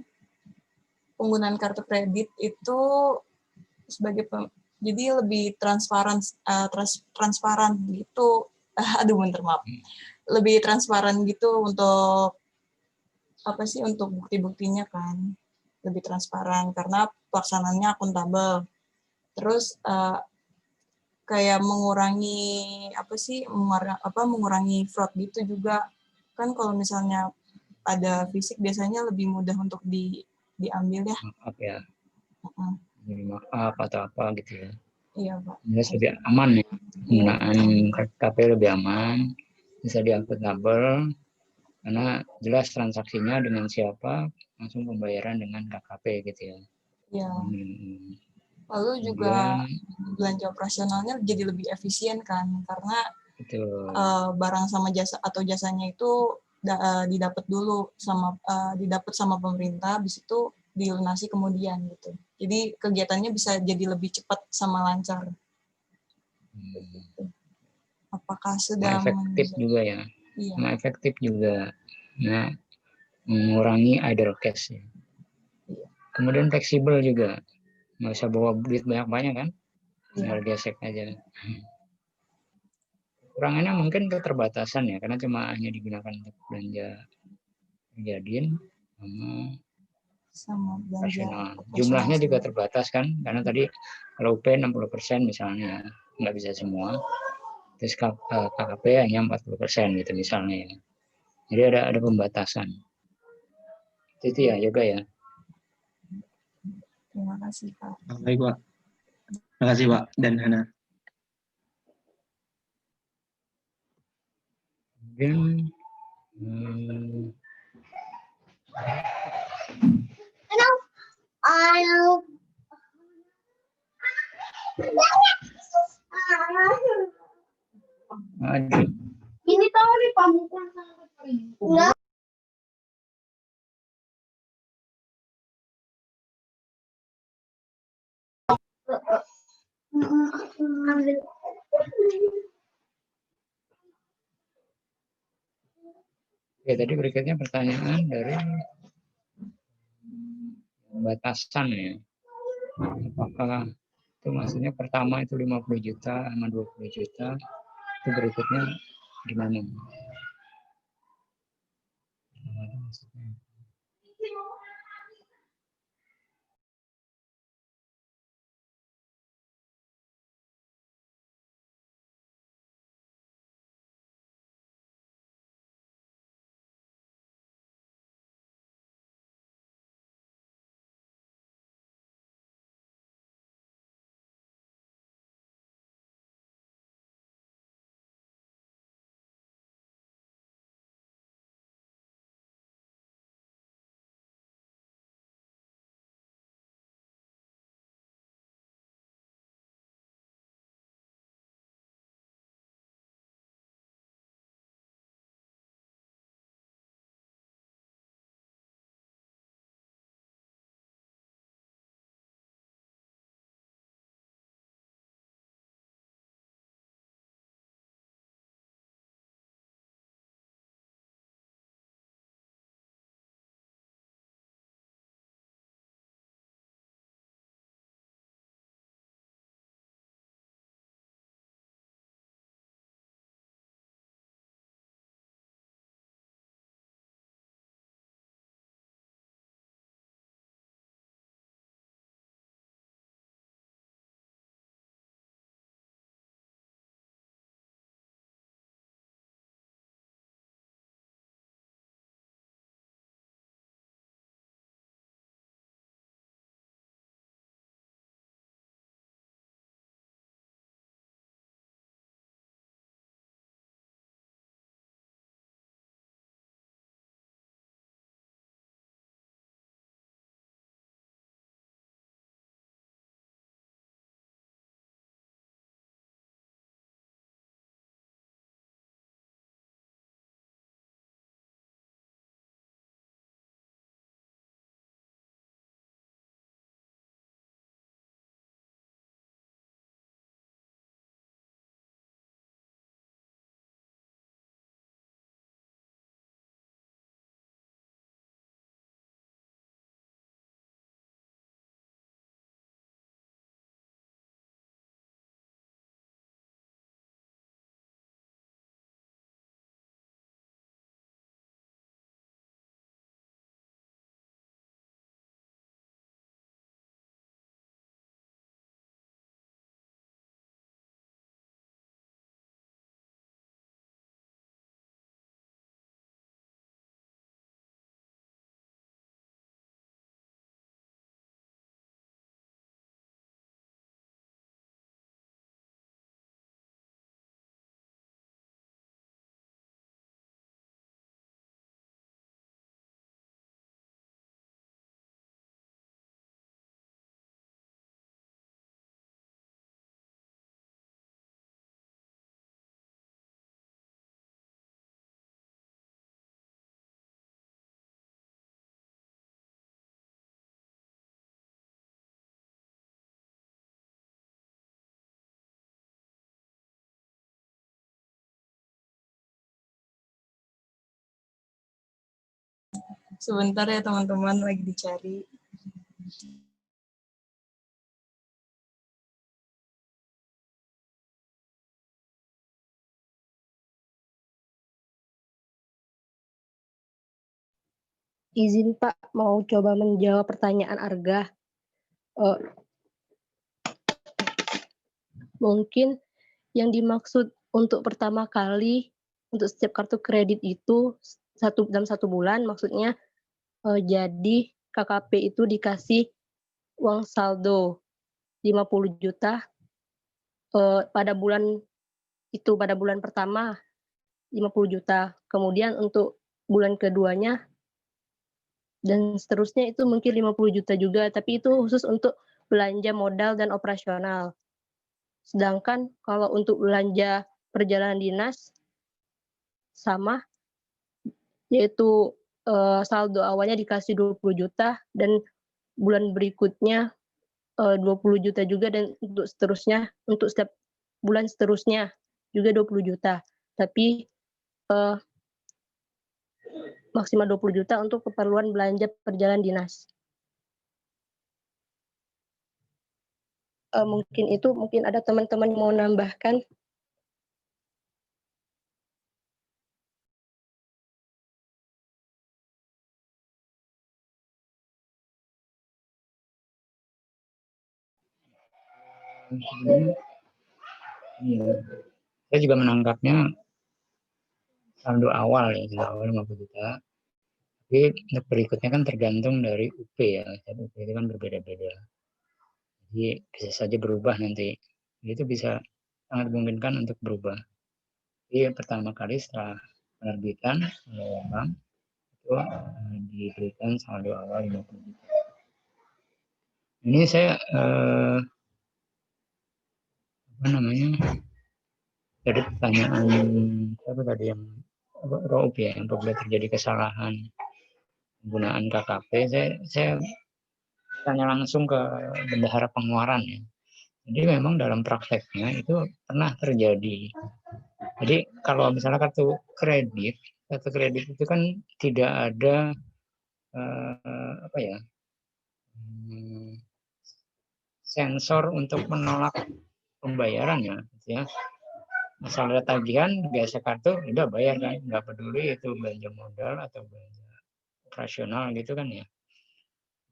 penggunaan kartu kredit itu sebagai jadi lebih transparan gitu. Aduh, bentar, maaf. Lebih transparan gitu untuk apa sih, untuk bukti-buktinya kan. Lebih transparan karena pelaksanaannya akuntabel. Terus kayak mengurangi apa sih, mengurangi fraud gitu juga. Kan kalau misalnya ada fisik biasanya lebih mudah untuk diambil ya.
Maaf ya. Maaf atau apa gitu ya.
Iya, Pak.
Jelas lebih aman ya. Penggunaan KP lebih aman, bisa diakuntabel, karena jelas transaksinya dengan siapa, langsung pembayaran dengan KKP gitu ya.
Iya. Lalu juga belanja operasionalnya jadi lebih efisien kan, karena barang sama jasa atau jasanya itu didapat dulu sama pemerintah, habis itu dilunasi kemudian gitu. Jadi kegiatannya bisa jadi lebih cepat sama lancar. Apakah sudah
efektif juga ya?
Iya.
Efektif juga. Nah, mengurangi idle cash ya. Kemudian fleksibel juga, nggak usah bawa duit banyak-banyak kan, tinggal gesek aja. Kurangannya mungkin keterbatasan ya, karena cuma hanya digunakan untuk belanja kejadian sama personal. Jumlahnya juga terbatas kan, karena tadi kalau UP 60% misalnya, nggak bisa semua. Terus KKP hanya 40% gitu misalnya ya. Jadi ada pembatasan. Itu ya Yoga ya.
Terima kasih, Pak.
Baik, Pak. Terima kasih, Pak dan Hana.
Kemudian
ini tahu nih pamukan enggak.
Ya, tadi berikutnya pertanyaan dari batasan ya. Apakah itu maksudnya pertama itu 50 juta sama 20 juta, itu berikutnya gimana?
Sebentar ya teman-teman, lagi dicari.
Izin Pak, mau coba menjawab pertanyaan Arga. Mungkin yang dimaksud untuk pertama kali untuk setiap kartu kredit itu dalam 1 bulan, maksudnya jadi KKP itu dikasih uang saldo 50 juta pada bulan itu, pada bulan pertama 50 juta. Kemudian untuk bulan keduanya dan seterusnya itu mungkin 50 juta juga, tapi itu khusus untuk belanja modal dan operasional. Sedangkan kalau untuk belanja perjalanan dinas sama, yaitu saldo awalnya dikasih 20 juta dan bulan berikutnya 20 juta juga, dan untuk seterusnya, untuk setiap bulan seterusnya juga 20 juta. Tapi maksimal 20 juta untuk keperluan belanja perjalanan dinas. Mungkin itu, mungkin ada teman-teman mau nambahkan.
Iya. Saya juga menangkapnya saldo awal ya, saldo awal 50 juta. Tapi untuk berikutnya kan tergantung dari UP ya, UP itu kan berbeda-beda. Jadi bisa saja berubah nanti. Itu bisa sangat memungkinkan untuk berubah. Jadi pertama kali setelah penerbitan oleh bank itu diberikan saldo awal 50 juta. Ini saya dari pertanyaan siapa tadi yang Rob ya, yang apabila terjadi kesalahan penggunaan KKP, saya tanya langsung ke bendahara pengeluaran ya. Jadi memang dalam prakteknya itu pernah terjadi. Jadi kalau misalnya kartu kredit itu kan tidak ada sensor untuk menolak pembayaran ya. Asal ada tagihan, biasa kartu, udah bayar kan, nggak peduli itu belanja modal atau belanja operasional gitu kan ya.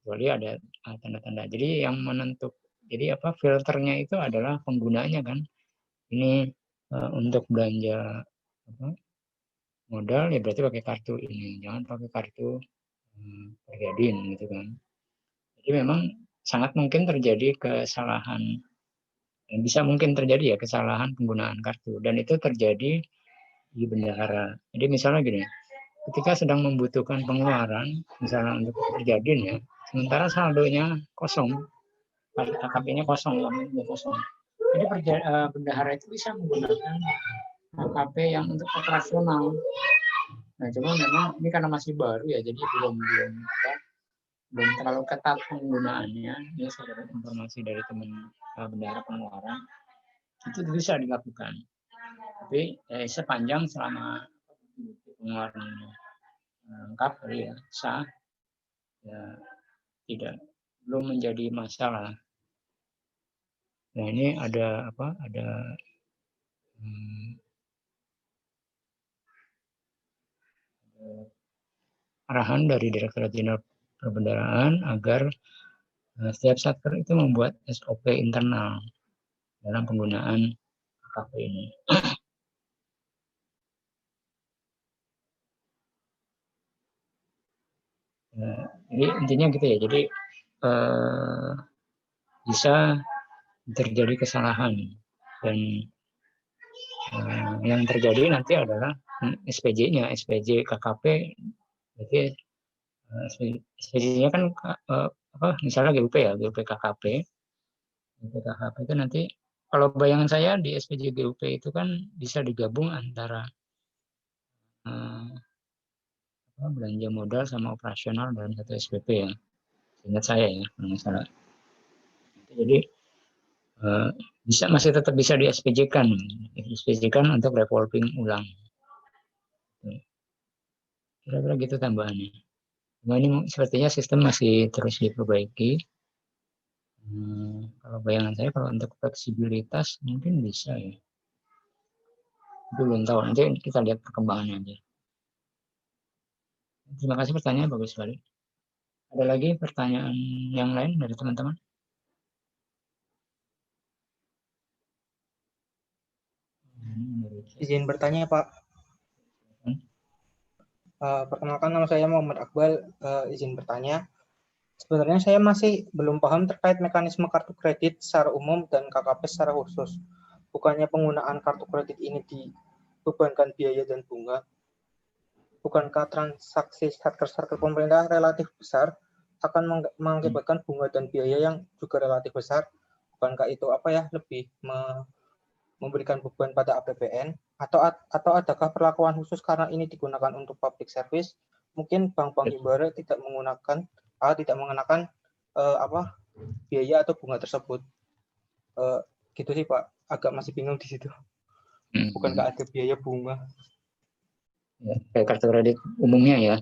Kecuali ada tanda-tanda. Jadi yang menentuk, jadi filternya itu adalah penggunanya kan. Ini untuk belanja modal ya berarti pakai kartu ini, jangan pakai kartu Pergadin gitu kan. Jadi memang sangat mungkin terjadi kesalahan. Bisa mungkin terjadi ya kesalahan penggunaan kartu, dan itu terjadi di bendahara. Jadi misalnya gini, ketika sedang membutuhkan pengeluaran, misalnya untuk Pergadin ya, sementara saldonya kosong, KKP-nya kosong. Jadi bendahara itu bisa menggunakan KKP yang untuk operasional. Nah, cuma memang ini karena masih baru ya, jadi belum terlalu ketat penggunaannya. Ini saya dapat informasi dari teman bendahara pengeluaran, itu bisa dilakukan. Tapi sepanjang selama pengeluaran lengkap ya, sah, ya belum menjadi masalah. Nah ini ada arahan dari Direktorat Jenderal Perbendaharaan agar setiap satker itu membuat SOP internal dalam penggunaan KKP ini. Jadi intinya gitu ya. Jadi bisa terjadi kesalahan, dan yang terjadi nanti adalah SPJ-nya, SPJ KKP. Berarti SPJ-nya kan misalnya GUP ya, GUP KKP. GUP KKP itu nanti kalau bayangan saya di SPJ GUP itu kan bisa digabung antara belanja modal sama operasional dalam satu SPP ya. Ingat saya ya, kalau nggak salah. Jadi masih tetap bisa di SPJ-kan untuk revolving ulang. Kira-kira gitu tambahannya. Nah, ini sepertinya sistem masih terus diperbaiki. Kalau bayangan saya kalau untuk fleksibilitas mungkin bisa ya. Belum tahu, nanti kita lihat perkembangannya aja. Terima kasih pertanyaan, bagus sekali. Ada lagi pertanyaan yang lain dari teman-teman?
Izin bertanya, Pak. Perkenalkan, nama saya Muhammad Akbal. Izin bertanya. Sebenarnya saya masih belum paham terkait mekanisme kartu kredit secara umum dan KKP secara khusus. Bukannya penggunaan kartu kredit ini dibebankan biaya dan bunga? Bukankah transaksi satker pemerintah relatif besar akan mengakibatkan bunga dan biaya yang juga relatif besar? Bukankah itu lebih memberikan beban pada APBN? Atau adakah perlakuan khusus karena ini digunakan untuk public service? Mungkin bank-bank himbara tidak mengenakan biaya atau bunga tersebut. Gitu sih Pak, agak masih bingung di situ. Bukankah ada biaya bunga?
Ya, kayak kartu kredit umumnya ya.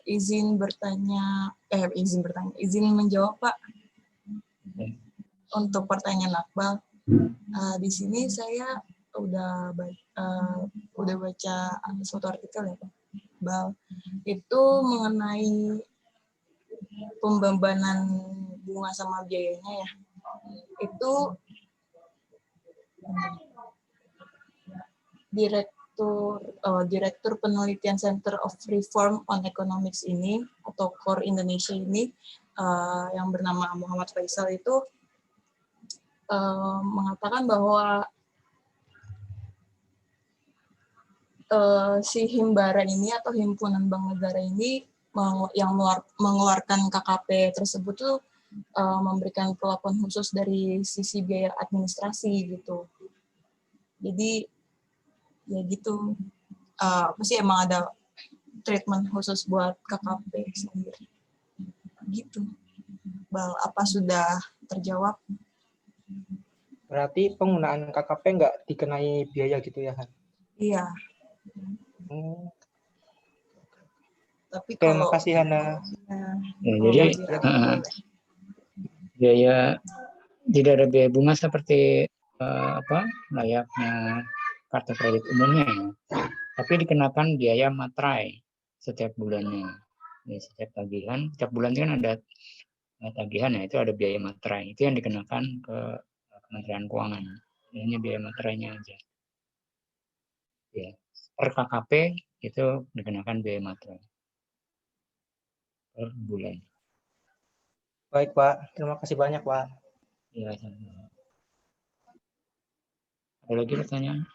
Izin menjawab Pak. Untuk pertanyaan Akbal, di sini saya udah baca suatu artikel ya Pak, Bal, itu mengenai pembebanan bunga sama biayanya ya. Itu Direktur Penelitian Center of Reform on Economics ini atau CORE Indonesia ini yang bernama Muhammad Faisal itu mengatakan bahwa si Himbara ini atau Himpunan Bank Negara ini yang mengeluarkan KKP tersebut tuh memberikan perlakuan khusus dari sisi biaya administrasi gitu. Jadi ya gitu, pasti emang ada treatment khusus buat KKP sendiri. Gitu. Bal, apa sudah terjawab?
Berarti penggunaan KKP nggak dikenai biaya gitu ya, Han?
Iya. Tapi
terima kasih Hana.
Ya, jadi biaya tidak ada biaya bunga seperti layaknya kartu kredit umumnya, tapi dikenakan biaya materai setiap bulannya. Ya, setiap bulan kan ada tagihan, ya itu ada biaya materai, itu yang dikenakan ke Kementerian Keuangan. Hanya biaya materainya aja. Ya, per KKP itu dikenakan biaya materai per bulan.
Baik Pak, terima kasih banyak Pak.
Ya, ada lagi pertanyaan?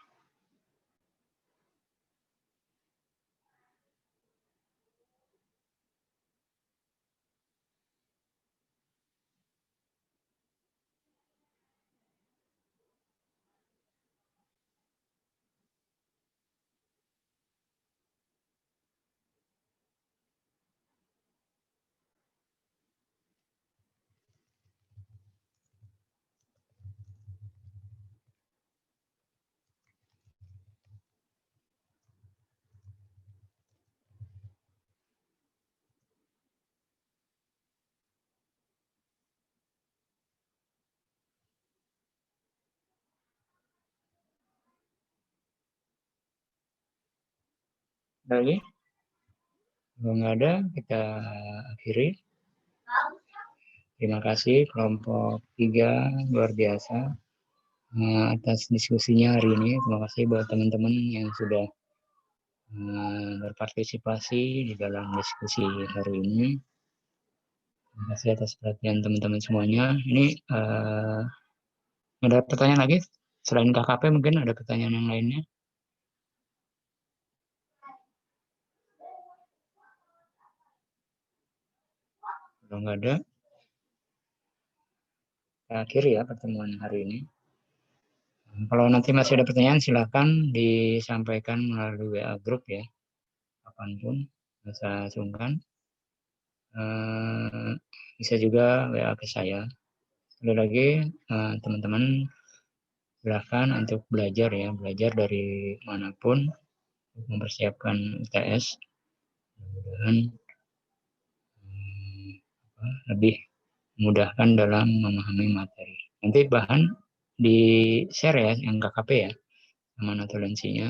Lagi? Kalau nggak ada, kita akhiri. Terima kasih kelompok 3, luar biasa atas diskusinya hari ini. Terima kasih buat teman-teman yang sudah berpartisipasi di dalam diskusi hari ini. Terima kasih atas perhatian teman-teman semuanya. Ini ada pertanyaan lagi? Selain KKP mungkin ada pertanyaan yang lainnya? Kalau nggak ada, kita akhiri ya pertemuan hari ini. Kalau nanti masih ada pertanyaan, silakan disampaikan melalui WA Group ya, kapanpun, bisa sungkan. Bisa juga WA ke saya. Sekali lagi, teman-teman, Silahkan untuk belajar ya, belajar dari manapun untuk mempersiapkan UTS. Mudah-mudahan lebih memudahkan dalam memahami materi. Nanti bahan di-share ya, yang KKP ya, sama notulensinya.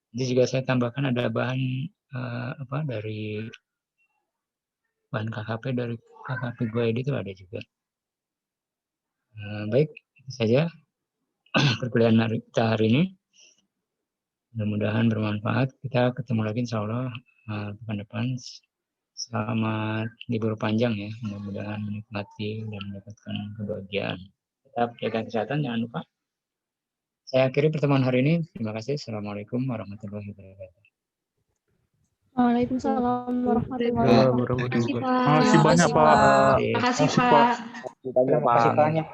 Nanti juga saya tambahkan ada bahan dari bahan KKP dari KKP Guide itu ada juga. Baik, itu saja perkuliahan kita hari ini. Mudah-mudahan bermanfaat. Kita ketemu lagi insya Allah pekan depan. Selamat libur panjang ya. Mudah-mudahan menikmati dan mendapatkan kebahagiaan. Tetap jaga kesehatan, jangan lupa. Saya akhiri pertemuan hari ini. Terima kasih. Assalamualaikum warahmatullahi wabarakatuh.
Waalaikumsalam warahmatullahi wabarakatuh.
Terima kasih banyak, Pak.
Terima kasih banyak, Pak.